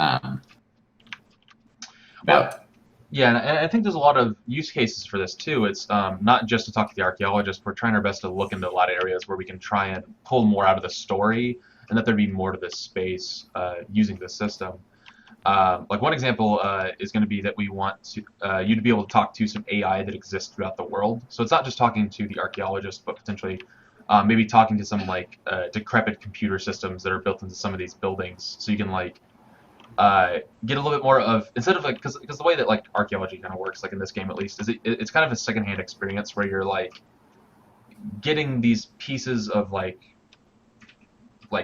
about. Yeah, and I think there's a lot of use cases for this too. It's not just to talk to the archaeologist. We're trying our best to look into a lot of areas where we can try and pull more out of the story, and that there'd be more to this space using this system. Like one example is going to be that we want you to be able to talk to some AI that exists throughout the world. So it's not just talking to the archaeologist, but potentially maybe talking to some like decrepit computer systems that are built into some of these buildings. So you can like get a little bit more of, instead of like, because the way that like archaeology kind of works, like in this game at least, is it's kind of a secondhand experience where you're like getting these pieces of like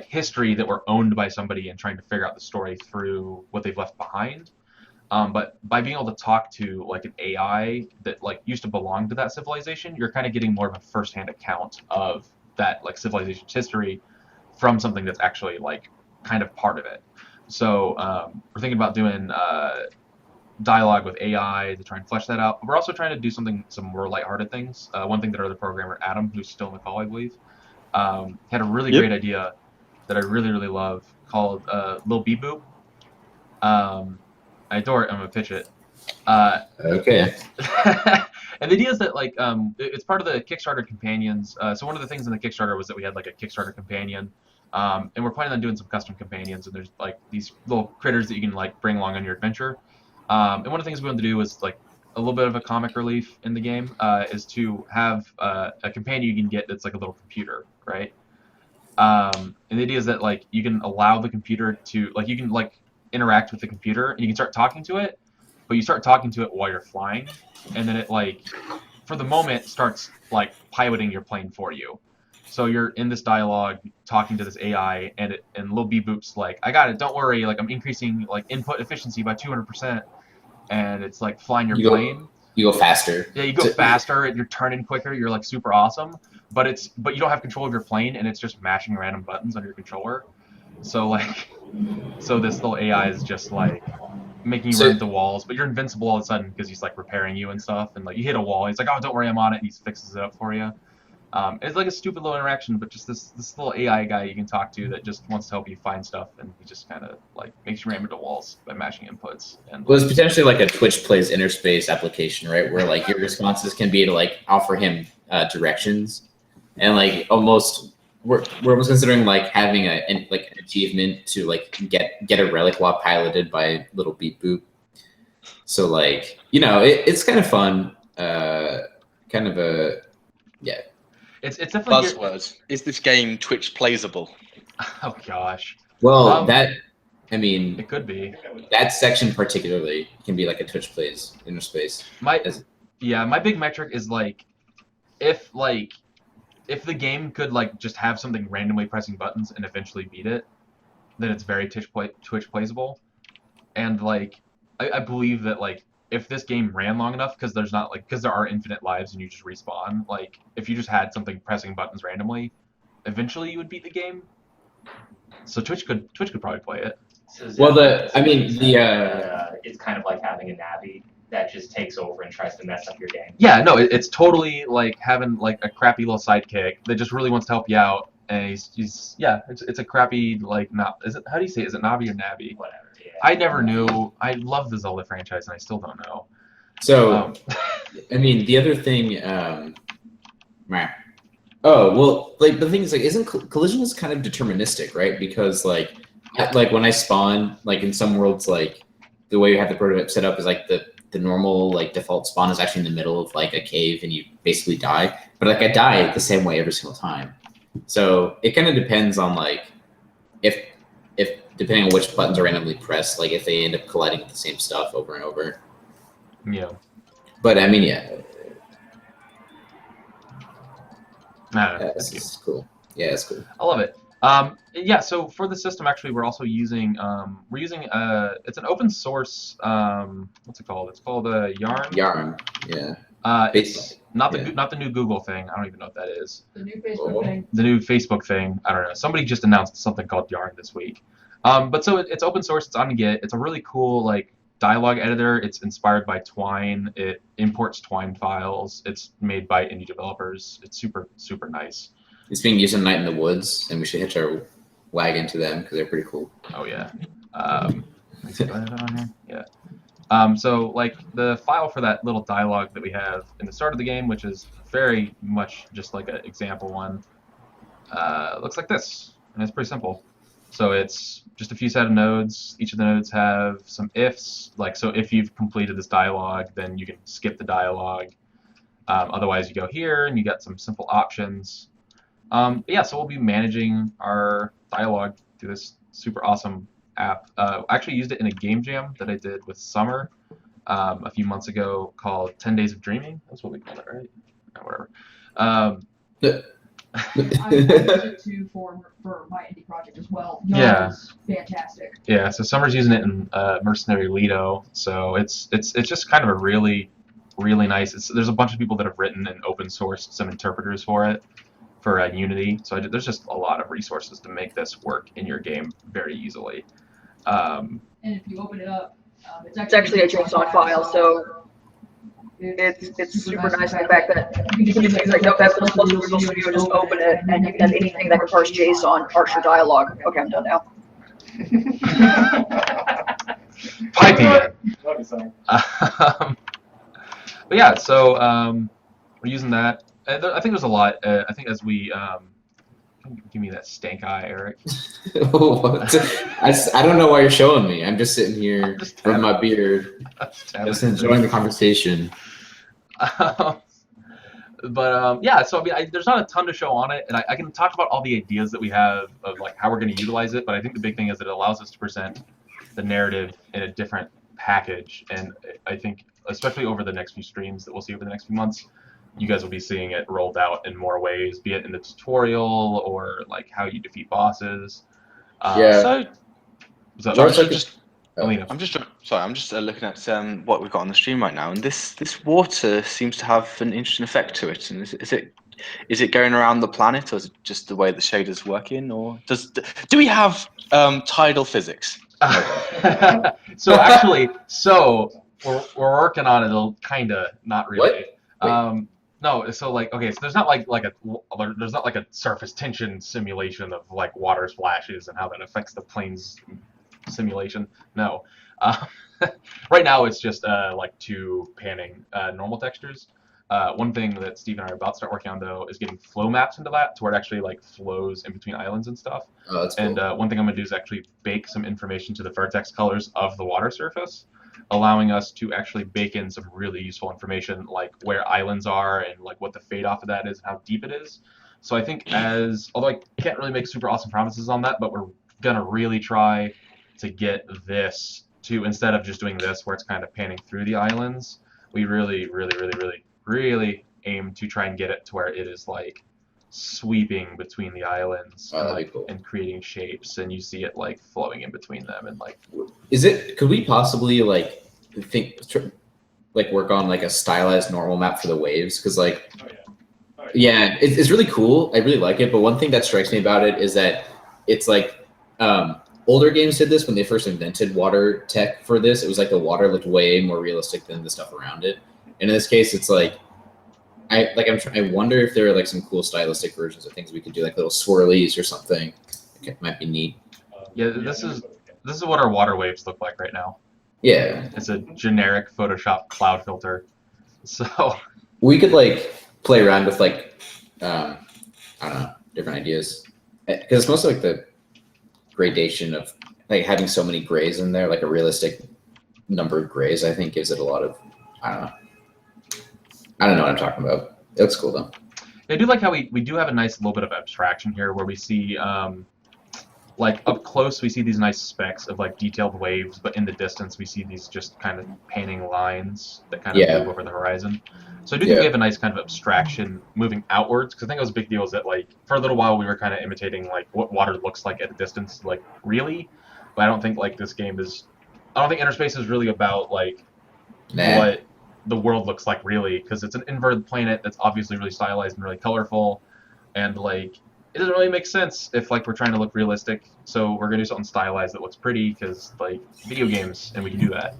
history that were owned by somebody and trying to figure out the story through what they've left behind. But by being able to talk to like an AI that like used to belong to that civilization, you're kind of getting more of a first-hand account of that like civilization's history from something that's actually like kind of part of it. So we're thinking about doing dialogue with AI to try and flesh that out. But we're also trying to do some more lighthearted things. One thing that our other programmer, Adam, who's still in the call, I believe, had a really great idea that I really, really love called Lil Beep Boop. I adore it. I'm going to pitch it. Okay. And the idea is that like it's part of the Kickstarter companions. So one of the things in the Kickstarter was that we had like a Kickstarter companion. And we're planning on doing some custom companions, and there's like these little critters that you can like bring along on your adventure. And one of the things we wanted to do was like a little bit of a comic relief in the game is to have a companion you can get that's like a little computer, right? And the idea is that like you can allow the computer to like you can like interact with the computer and you can start talking to it, but you start talking to it while you're flying, and then it like for the moment starts like piloting your plane for you. So you're in this dialogue talking to this AI, and Lil Beep Boop's like, I got it, don't worry, like I'm increasing like input efficiency by 200%, and it's like flying your plane. You go faster. Yeah, you go faster, and you're turning quicker. You're like super awesome, but you don't have control of your plane, and it's just mashing random buttons on your controller. So this little AI is just like making you run into walls, but you're invincible all of a sudden because he's like repairing you and stuff, and like you hit a wall, he's like, oh, don't worry, I'm on it, and he fixes it up for you. It's like a stupid little interaction, but just this little AI guy you can talk to that just wants to help you find stuff, and he just kind of like makes you ram into walls by mashing inputs. And well, it's potentially like a Twitch Plays Interspace application, right? Where like your responses can be to like offer him directions, and like almost we're almost considering like having an achievement to like get a relic while piloted by little beep boop. So like it's kind of fun. Kind of a yeah. It's definitely Buzzwords. Is this game Twitch playsable? Oh gosh. Well, I mean, it could be. That section particularly can be like a Twitch plays inner space. My big metric is like if the game could like just have something randomly pressing buttons and eventually beat it, then it's very Twitch playsable. And like I believe that like if this game ran long enough, because there are infinite lives and you just respawn, like if you just had something pressing buttons randomly, eventually you would beat the game. So Twitch could probably play it. So well, it's kind of like having a Navi that just takes over and tries to mess up your game. Yeah, no, it's totally like having like a crappy little sidekick that just really wants to help you out, and he's it's a crappy like how do you say it? Is it Navi or Navi? Whatever. Yeah. I never knew. I love the Zelda franchise, and I still don't know. So, I mean, the other thing. Oh well, like the thing is, like, isn't collision is kind of deterministic, right? Because like when I spawn, like in some worlds, like the way you have the prototype set up is like the normal like default spawn is actually in the middle of like a cave, and you basically die. But like I die the same way every single time. So it kind of depends on like if depending on which buttons are randomly pressed, like if they end up colliding with the same stuff over and over. Yeah. But I mean, yeah. That's cool. Yeah, it's cool. I love it. Yeah, so for the system, actually, we're also using it's an open source what's it called? It's called Yarn. Yarn, yeah. It's not the new Google thing. I don't even know what that is. The new Facebook thing. The new Facebook thing. I don't know. Somebody just announced something called Yarn this week. But so it's open source. It's on Git. It's a really cool like dialogue editor. It's inspired by Twine. It imports Twine files. It's made by indie developers. It's super, super nice. It's being used in Night in the Woods, and we should hitch our wagon to them because they're pretty cool. Oh yeah. Yeah. So like the file for that little dialogue that we have in the start of the game, which is very much just like an example one, looks like this, and it's pretty simple. So it's just a few set of nodes. Each of the nodes have some ifs. Like, so if you've completed this dialogue, then you can skip the dialogue. Otherwise, you go here, and you got some simple options. Yeah, so we'll be managing our dialogue through this super awesome app. I actually used it in a game jam that I did with Summer a few months ago called 10 Days of Dreaming. That's what we call it, right? Or whatever. I used it too for my indie project as well. Yeah. It's fantastic. Yeah, so Summer's using it in Mercenary Lido, so it's just kind of a really, really nice. There's a bunch of people that have written and open sourced some interpreters for it for Unity, so there's just a lot of resources to make this work in your game very easily. And if you open it up, it's actually a JSON file, so it's super nice in the fact that you can just use like Notepad++ or Visual Studio, just open it, and you can have anything that can parse JSON, parse your dialogue. Okay, I'm done now. Piping it. But yeah, so we're using that. I think there's a lot. I think as we give me that stank eye, Eric. What? I don't know why you're showing me. I'm just sitting here with my beard, just enjoying the conversation. But yeah, so I mean, there's not a ton to show on it, and I can talk about all the ideas that we have of like how we're going to utilize it. But I think the big thing is that it allows us to present the narrative in a different package, and I think especially over the next few streams that we'll see over the next few months, you guys will be seeing it rolled out in more ways, be it in the tutorial or like how you defeat bosses. Yeah. So I'm just looking at what we've got on the stream right now, and this water seems to have an interesting effect to it. And is it going around the planet, or is it just the way the shaders working, or do we have tidal physics? So actually, we're working on it, kinda, not really. No, so like okay, so there's not there's not like a surface tension simulation of like water splashes and how that affects the plane's simulation. No, right now it's just like two panning normal textures. one thing that Steve and I are about to start working on though is getting flow maps into that to where it actually like flows in between islands and stuff. Oh, that's cool. And one thing I'm gonna do is actually bake some information to the vertex colors of the water surface, allowing us to actually bake in some really useful information like where islands are and like what the fade off of that is and how deep it is. So I think although I can't really make super awesome promises on that, but we're gonna really try to get this to, instead of just doing this where it's kind of panning through the islands, we really aim to try and get it to where it is like sweeping between the islands and, like, cool. and creating shapes, and you see it like flowing in between them and like. Could we possibly like work on like a stylized normal map for the waves? Because like, yeah, it's really cool. I really like it. But one thing that strikes me about it is that it's like older games did this when they first invented water tech for this. It was like the water looked way more realistic than the stuff around it. And in this case, it's like I wonder if there are like some cool stylistic versions of things we could do, like little swirlies or something. It might be neat. Yeah, this is what our water waves look like right now. Yeah, it's a generic Photoshop cloud filter. So we could like play around with like I don't know, different ideas, because it's mostly like the gradation of like having so many grays in there, like a realistic number of grays. I think gives it a lot of I don't know what I'm talking about. It looks cool though. I do like how we do have a nice little bit of abstraction here where we see like up close we see these nice specks of like detailed waves, but in the distance we see these just kind of panning lines that kind of move over the horizon. So I do think we have a nice kind of abstraction moving outwards, because I think it was a big deal is that like for a little while we were kind of imitating like what water looks like at a distance, like really, but I don't think like this game is, I don't think Inner Space is really about like what the world looks like really, because it's an inverted planet that's obviously really stylized and really colorful, and like it doesn't really make sense if like we're trying to look realistic. So we're gonna do something stylized that looks pretty, because like video games, and we can do that.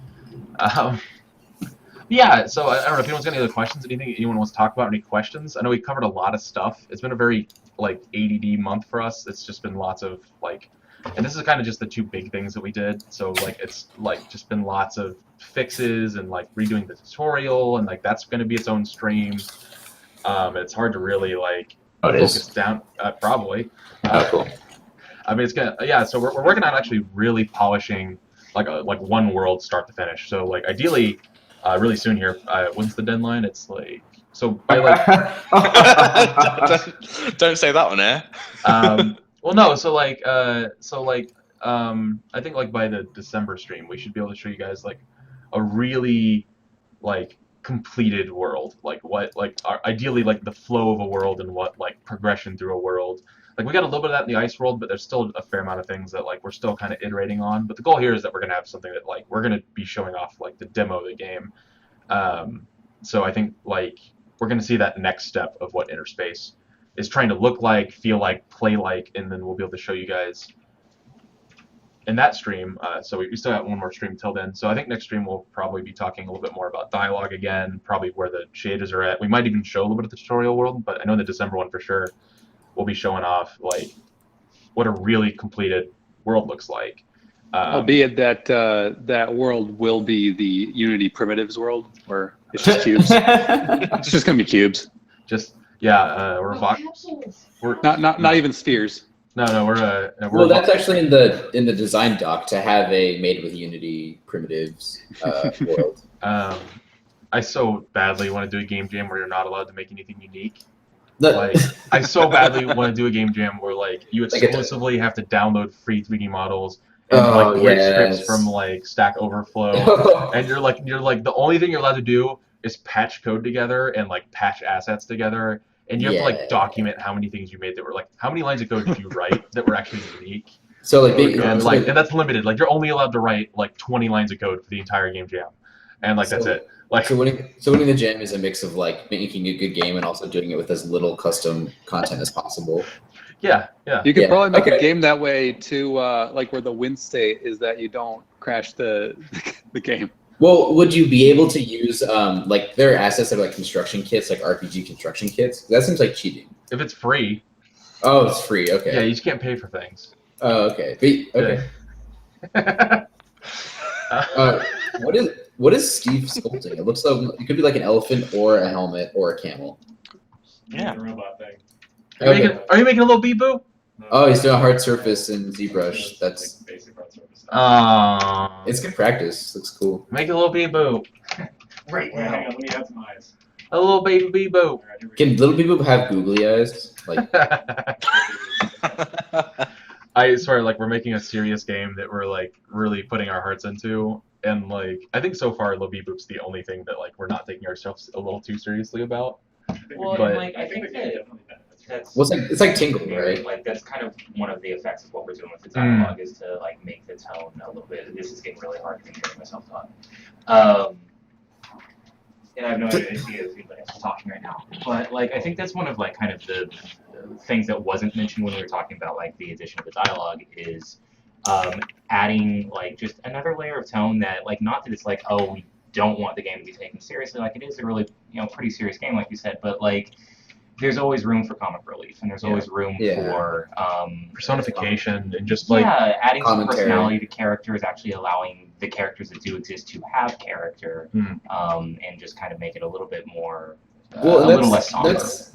Yeah, so I don't know if anyone's got any other questions, anything anyone wants to talk about, any questions. I know we covered a lot of stuff. It's been a very like ADD month for us. It's just been lots of like, and this is kind of just the two big things that we did. So like it's like just been lots of fixes and like redoing the tutorial, and like that's going to be its own stream. It's hard to really like focus down, probably. Cool. I mean, it's gonna, so we're working on actually really polishing like one world start to finish. So like ideally, really soon here. When's the deadline? It's like, so by like. don't say that one, eh? Well, no. So like, I think like by the December stream, we should be able to show you guys like a really like completed world, like what ideally like the flow of a world and what like progression through a world. Like we got a little bit of that in the ice world, but there's still a fair amount of things that like we're still kind of iterating on. But the goal here is that we're gonna have something that like we're gonna be showing off like the demo of the game. So I think like we're gonna see that next step of what Inner Space is trying to look like, feel like, play like, and then we'll be able to show you guys in that stream. So we still got one more stream till then. So I think next stream we'll probably be talking a little bit more about dialogue again, probably where the shaders are at. We might even show a little bit of the tutorial world, but I know in the December one for sure we'll be showing off like what a really completed world looks like. Albeit that that world will be the Unity primitives world, where it's just cubes. It's just gonna be cubes. Just we're not even spheres. No, we're well, that's actually in the design doc to have a made with Unity primitives world. I so badly want to do a game jam where you're not allowed to make anything unique. Like I so badly want to do a game jam where like you exclusively have to download free 3D models and like grid scripts from like Stack Overflow, and you're like the only thing you're allowed to do is patch code together and like patch assets together. And you have to like document how many things you made that were like, how many lines of code did you write that were actually unique? So like, and that's limited. Like you're only allowed to write like 20 lines of code for the entire game jam, and like that's it. Like so winning the jam is a mix of like making a good game and also doing it with as little custom content as possible. Yeah. You could probably make a game that way too, like where the win state is that you don't crash the game. Well, would you be able to use like there are assets that are like construction kits, like RPG construction kits? That seems like cheating. If it's free. Oh, it's free. Okay. Yeah, you just can't pay for things. Oh, okay. Okay. What is Steve sculpting? It looks like it could be like an elephant or a helmet or a camel. Yeah. The robot thing. Are you making a little bee boo? Oh, he's doing a hard surface in ZBrush. That's like basic hard surface. it's good practice. Looks cool. Make a little bee boo. Right Wait, hang now. on, let me add some eyes. A little baby bee boo. All right, here we Can go. little people have googly eyes? Like I swear, like we're making a serious game that we're like really putting our hearts into, and like I think so far, Lil Boop's the only thing that like we're not taking ourselves a little too seriously about. Well, But- and, like, I think the game that definitely benefits. that's well, it's like Tingle, very, right? like that's kind of one of the effects of what we're doing with the Mm. dialogue is to like make the tone a little bit. This is getting really hard to hear myself talk. And I have no idea if anybody else is talking right now. But like I think that's one of like kind of the things that wasn't mentioned when we were talking about like the addition of the dialogue is adding like just another layer of tone that like not that it's like, oh, we don't want the game to be taken seriously, like it is a really, pretty serious game like you said, but like there's always room for comic relief and there's always room for personification and just like adding some commentary. personality to characters, actually allowing the characters that do exist to have character, and just kind of make it a little bit more Well, a little less somber.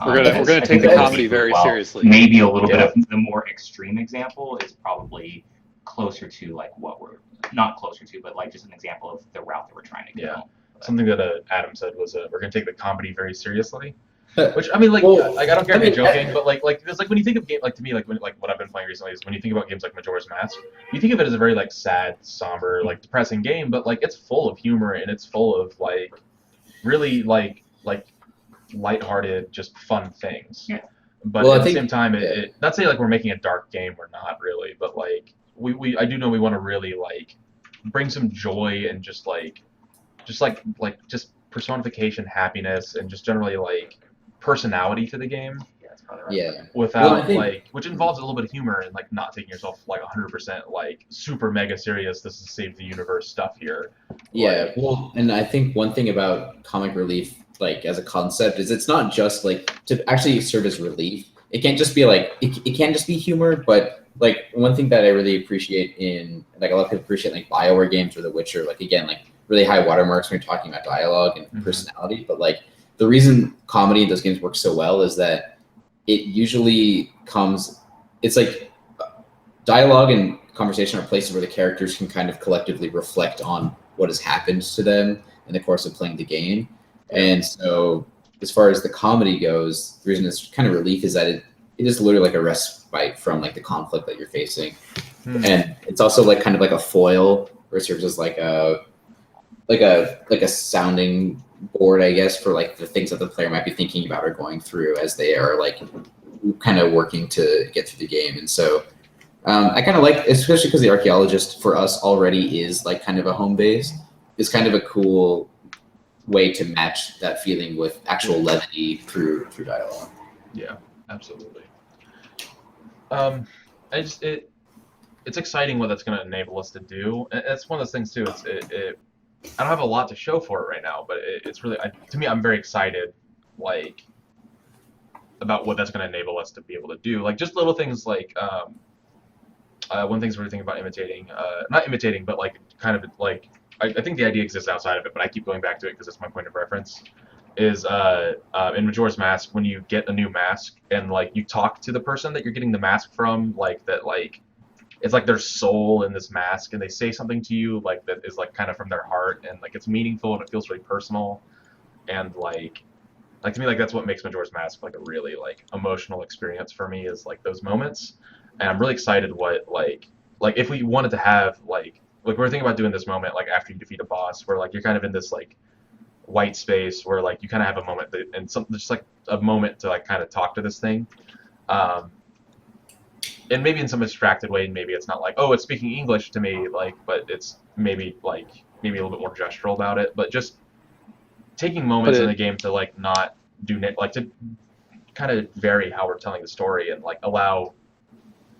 We're gonna I take think the that comedy is very well. seriously. Maybe a little bit of the more extreme example is probably closer to like what we're not closer to, but like just an example of the route that we're trying to go. Yeah. Something that Adam said was we're gonna take the comedy very seriously. Which I mean, like, Well, like I don't care I if you're mean, joking, but like because like when you think of game, like to me, like when like what I've been playing recently is when you think about games like Majora's Mask, you think of it as a very like sad, somber, like depressing game, but like it's full of humor and it's full of like really like lighthearted, just fun things. Yeah. But Well, I at the think- same time, it not say like we're making a dark game, we're not really, but like I do know we want to really like bring some joy and just personification, happiness, and just generally like personality to the game Yeah, that's probably right. Yeah. without Well, I think- like which involves a little bit of humor and like not taking yourself like 100% like super mega serious, this is save the universe stuff here. Yeah, well, and I think one thing about comic relief, like as a concept, is it's not just like to actually serve as relief. It can't just be like it can't just be humor, but like one thing that I really appreciate in like a lot of people appreciate like BioWare games or The Witcher, like again, like really high watermarks when you're talking about dialogue and personality. But like the reason comedy in those games works so well is that it usually comes. It's like dialogue and conversation are places where the characters can kind of collectively reflect on what has happened to them in the course of playing the game. And so as far as the comedy goes, the reason it's kind of relief is that it is literally like a respite from like the conflict that you're facing. And it's also like kind of like a foil or it serves as like a sounding board, I guess, for like the things that the player might be thinking about or going through as they are like kind of working to get through the game. And so I kind of like, especially because the archaeologist for us already is like kind of a home base, is kind of a cool way to match that feeling with actual levity through dialogue. Yeah, absolutely. It's exciting what that's going to enable us to do. And it's one of those things too. I don't have a lot to show for it right now, but it's really to me I'm very excited like about what that's going to enable us to be able to do. Like just little things like one thing we're thinking about not imitating, but like kind of like I think the idea exists outside of it, but I keep going back to it because it's my point of reference. Is in Majora's Mask when you get a new mask and like you talk to the person that you're getting the mask from, like that like it's like their soul in this mask and they say something to you like that is like kind of from their heart and like it's meaningful and it feels really personal and like to me like that's what makes Majora's Mask like a really like emotional experience for me is like those moments. And I'm really excited what like if we wanted to have like we're thinking about doing this moment like after you defeat a boss where like you're kind of in this like white space where like you kind of have a moment that, and some just like a moment to like kind of talk to this thing, and maybe in some abstracted way, maybe it's not like, oh, it's speaking English to me, like, but it's maybe a little bit more gestural about it, but just taking moments in the game to like not do like to kind of vary how we're telling the story and like allow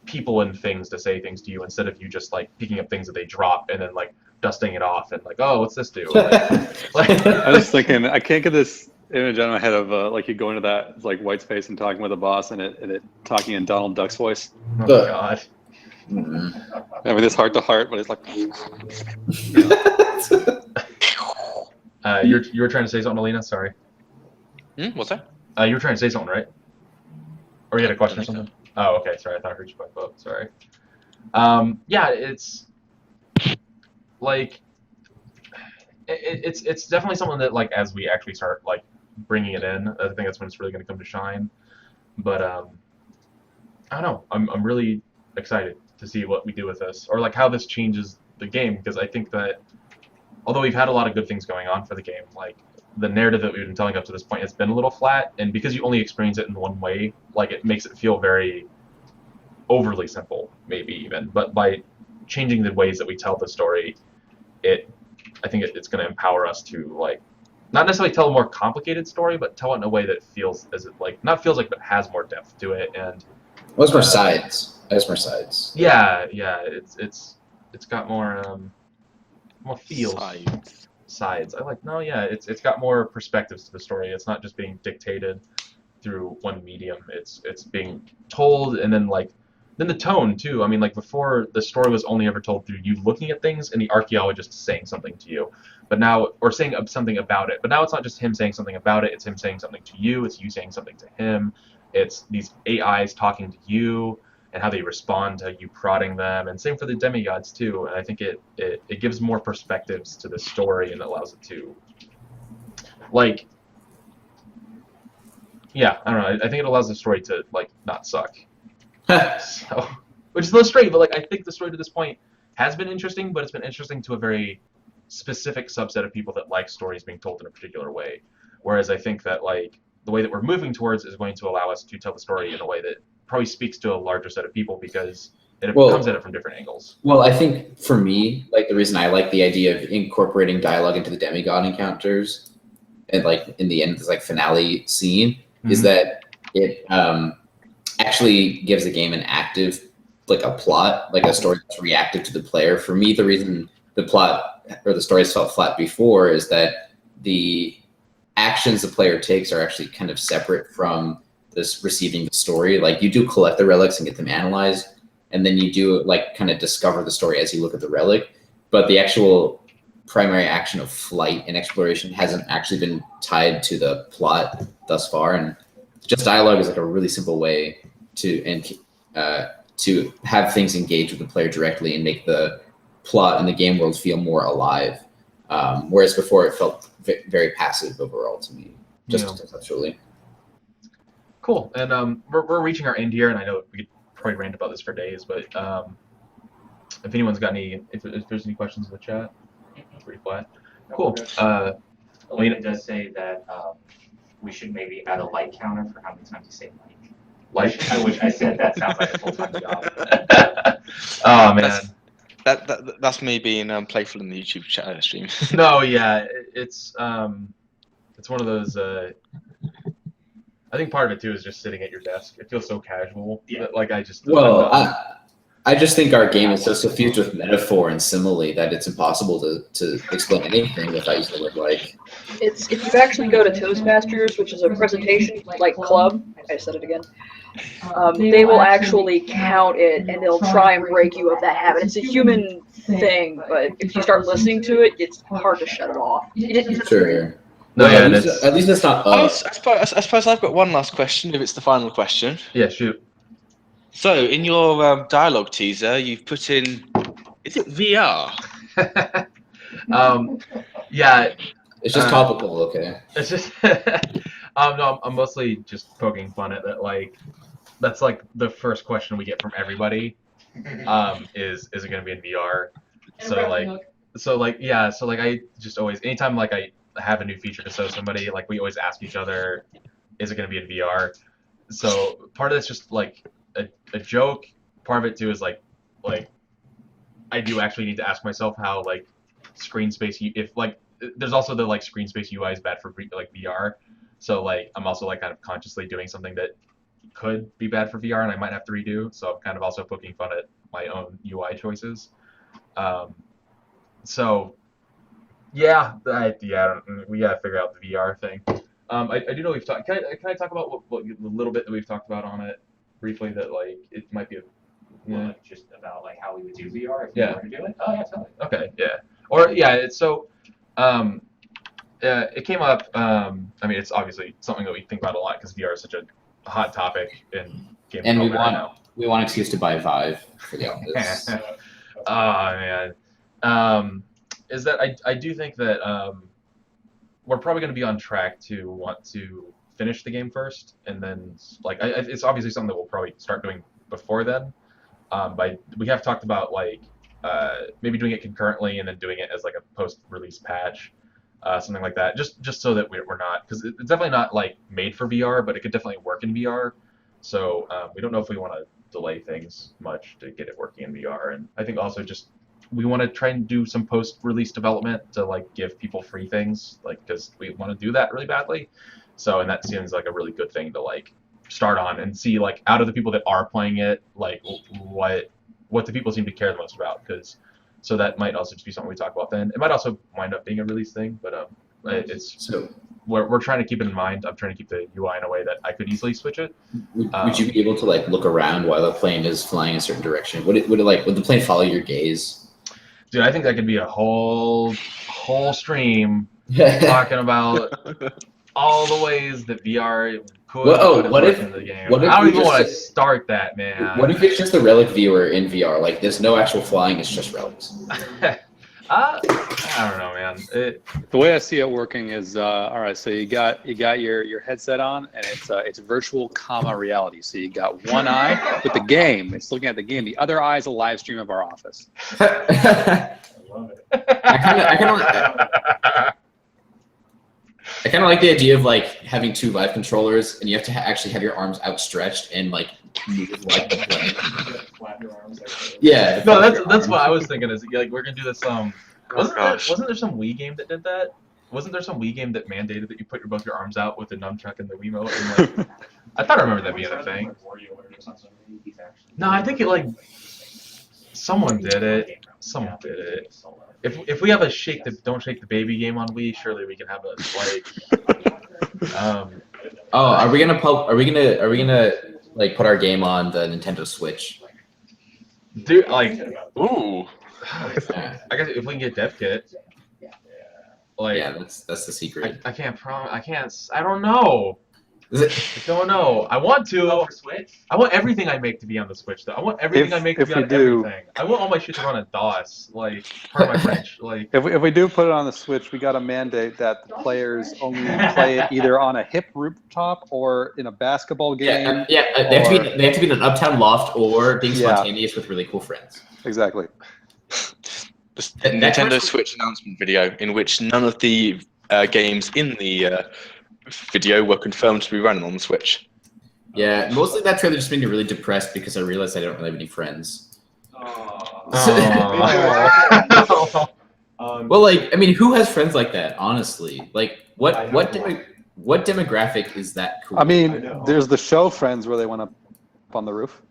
people and things to say things to you instead of you just like picking up things that they drop and then like dusting it off and like, oh, what's this do? I was thinking, I can't get this image in my head of like you go into that like white space and talking with a boss and it talking in Donald Duck's voice. Oh God. I mean, it's heart to heart, but it's like. You were trying to say something, Alina? Sorry. What's that? You were trying to say something, right? Or you had a question or I think something? Oh, okay. Sorry, I thought I heard you by vote. Sorry. Yeah, it's like it's definitely something that like as we actually start like bringing it in, I think that's when it's really going to come to shine. But I don't know. I'm really excited to see what we do with this, or like how this changes the game, because I think that although we've had a lot of good things going on for the game, like the narrative that we've been telling up to this point has been a little flat, and because you only experience it in one way, like it makes it feel very overly simple, maybe even. But by changing the ways that we tell the story, I think it's going to empower us to like not necessarily tell a more complicated story, but tell it in a way that feels as it like not feels like, but has more depth to it. And What's more sides? Has more sides. yeah, it's got more feels. Sides. I like it's got more perspectives to the story. It's not just being dictated through one medium. It's being told, and then the tone too. I mean, like before, the story was only ever told through you looking at things and the archaeologist saying something to you, but now or saying something about it. But now it's not just him saying something about it. It's him saying something to you. It's you saying something to him. It's these AIs talking to you and how they respond to you prodding them, and same for the demigods too. And I think it gives more perspectives to the story and allows it to like. Yeah, I don't know. I think it allows the story to like not suck. So, which is a little strange, but like I think the story to this point has been interesting, but it's been interesting to a very specific subset of people that like stories being told in a particular way. Whereas I think that like the way that we're moving towards is going to allow us to tell the story in a way that probably speaks to a larger set of people because it comes at it from different angles. Well, I think for me, like the reason I like the idea of incorporating dialogue into the demigod encounters, and like in the end, this like finale scene, is that it actually gives the game an active, like a plot, like a story that's reactive to the player. For me, the reason the plot or the stories felt flat before is that the actions the player takes are actually kind of separate from this receiving the story. Like you do collect the relics and get them analyzed, and then you do like kind of discover the story as you look at the relic. But the actual primary action of flight and exploration hasn't actually been tied to the plot thus far. And just dialogue is like a really simple way to have things engage with the player directly and make the plot and the game world feel more alive. Whereas before it felt very passive overall to me, just conceptually. Cool. And we're reaching our end here, and I know we could probably rant about this for days, but if anyone's got if there's any questions in the chat, pretty flat. Cool. Elena does say that we should maybe add a light counter for how many times you say light. Which I said that sounds like a full-time job. Oh man. That's me being playful in the YouTube chat stream. No, yeah, it's one of those. I think part of it too is just sitting at your desk. It feels so casual. Yeah. That, like I just. Well, I just think our game is so suffused with metaphor and simile that it's impossible to explain anything without using the word like. It's if you actually go to Toastmasters, which is a presentation like club. I said it again. They will actually count it, and they'll try and break you of that habit. It's a human thing, but if you start listening to it, it's hard to shut it off. Sure. No, yeah, at least it's not. I suppose I've got one last question, if it's the final question. Yeah, shoot. So, in your dialogue teaser, you've put in, is it VR? Yeah. It's just topical, okay? It's just, no, I'm mostly just poking fun at that. Like, that's like the first question we get from everybody. Is it going to be in VR? So I just always, anytime like I have a new feature to show somebody, like we always ask each other, is it going to be in VR? So part of it's just like a joke. Part of it too is like I do actually need to ask myself how like screen space there's also the like screen space UI is bad for like VR. So like I'm also like kind of consciously doing something that could be bad for VR and I might have to redo. So I'm kind of also poking fun at my own UI choices. So yeah, we gotta figure out the VR thing. I do know we've talked. Can I talk about what the little bit that we've talked about on it briefly? That like it might be just about like how we would do VR if we were to do it. Oh yeah, totally. Okay, yeah. Or yeah, it's so. it came up. I mean, it's obviously something that we think about a lot because VR is such a hot topic in game And we development right now. want an excuse to buy Vive for the office. Oh man, is that I do think that we're probably going to be on track to want to finish the game first, and then like it's obviously something that we'll probably start doing before then. But we have talked about like maybe doing it concurrently and then doing it as like a post-release patch, something like that. Just so that we're not, because it's definitely not like made for VR, but it could definitely work in VR. So we don't know if we want to delay things much to get it working in VR. And I think also just we want to try and do some post-release development to like give people free things, like because we want to do that really badly. So and that seems like a really good thing to like start on and see like out of the people that are playing it, like what the people seem to care the most about. Because so that might also just be something we talk about then. It might also wind up being a release thing, but it's So we're trying to keep it in mind. I'm trying to keep the UI in a way that I could easily switch it. would you be able to like look around while the plane is flying in a certain direction? Would the plane follow your gaze? Dude, I think that could be a whole talking about all the ways that VR could what if- in the game. what if I don't we even just want to said- start that, man. What if it's just the relic viewer in VR? Like there's no actual flying, it's just relics. I don't know, man. The way I see it working is, all right. So you got your headset on, and it's virtual reality. So you got one eye with the game; it's looking at the game. The other eye is a live stream of our office. I love it. I kind of like the idea of like having two live controllers, and you have to actually have your arms outstretched and like move like the plane. Flap your arms like this. Yeah. No, that's what I was thinking. Is like we're gonna do this. Wasn't gosh. there some Wii game that did that? Wasn't there some Wii game that mandated that you put both your arms out with the nunchuck and the Wiimote? And, like, I thought I remember that being a thing. No, I think it like someone did it. Someone did it. If we have a don't shake the baby game on Wii, surely we can have a like. Oh, are we gonna like put our game on the Nintendo Switch? Dude, like, Ooh. Yeah, I guess if we can get dev kit, like, yeah, that's the secret. I can't promise. I don't know. Is it? I don't know. I want to. Oh, for Switch? I want everything I make to be on the Switch, though. I want everything I make to If be we on do- everything. I want all my shit to run on DOS. Like, pardon my French. Like, If we do put it on the Switch, we got to mandate that the players only play it either on a hip rooftop or in a basketball game. They have to be in an uptown loft or being spontaneous with really cool friends. Exactly. This That Nintendo person- Switch announcement video in which none of the games in the video were confirmed to be running on the Switch. Yeah, mostly that trailer just made me really depressed because I realized I don't really have any friends. Well, like, I mean, who has friends like that? Honestly, like, what demographic is that cool? I mean, there's the show Friends where they went up on the roof.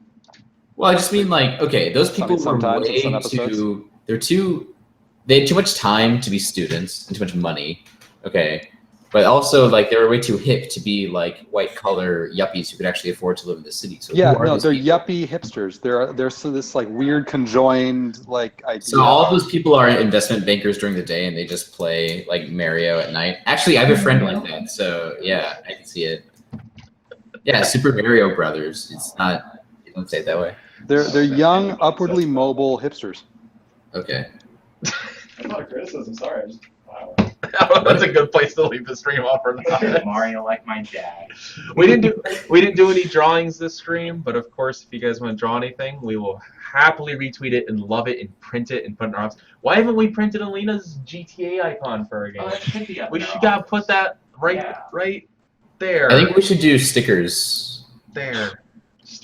Well, I just mean like, okay, those people were Sometimes in way some episodes. they had too much time to be students and too much money. Okay. But also like they were way too hip to be like white collar yuppies who could actually afford to live in the city. So Yeah, who are no, those they're people? yuppie hipsters. They're so this like weird conjoined like idea. So all of those people are investment bankers during the day and they just play like Mario at night. Actually, I have a friend like that. So yeah, I can see it. Yeah, Super Mario Brothers. It's not, you don't say it that way. They're young, upwardly mobile hipsters. Okay. That's not a criticism. Sorry. I just, wow. that's a good place to leave the stream off for that. Mario like my dad. We didn't do any drawings this stream, but of course, if you guys want to draw anything, we will happily retweet it and love it and print it and put it in our office. Why haven't we printed Alina's GTA icon for our game? Oh, that should be up We there should gotta put that right there. I think we should do stickers. there.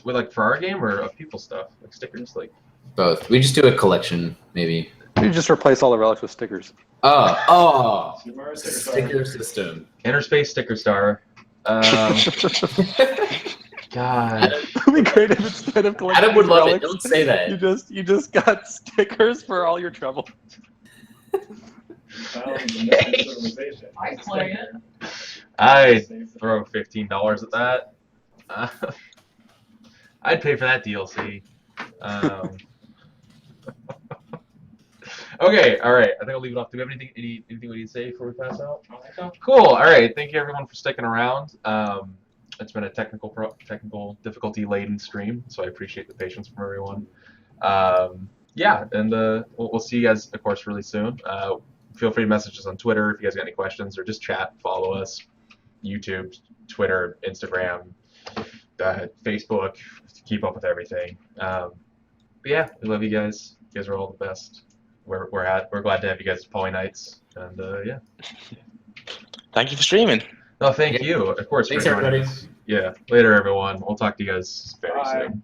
With like for our game or of people stuff, like stickers, like. Both. We just do a collection, maybe. You just replace all the relics with stickers. Oh, Super Mario Sticker Star. sticker system. Interspace Sticker Star. God. It'd be great if instead of collecting Adam would love it. relics, Don't say that. you just got stickers for all your trouble. Found the missing civilization. I play it. I throw $15 at that. I'd pay for that DLC. Okay, all right. I think I'll leave it off. Do we have anything we need to say before we pass out? Cool. All right. Thank you everyone for sticking around. It's been a technical difficulty laden stream, so I appreciate the patience from everyone. Yeah, and we'll see you guys, of course, really soon. Feel free to message us on Twitter if you guys got any questions, or just chat. Follow us, YouTube, Twitter, Instagram, Facebook. Keep up with everything. But yeah, we love you guys. You guys are all the best. We're glad to have you guys at PolyKnights, and yeah. Thank you for streaming. No, thank you. Of course. Thanks, for joining everybody. us. Yeah. Later, everyone. We'll talk to you guys very Bye. soon.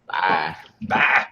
Bye. Bye.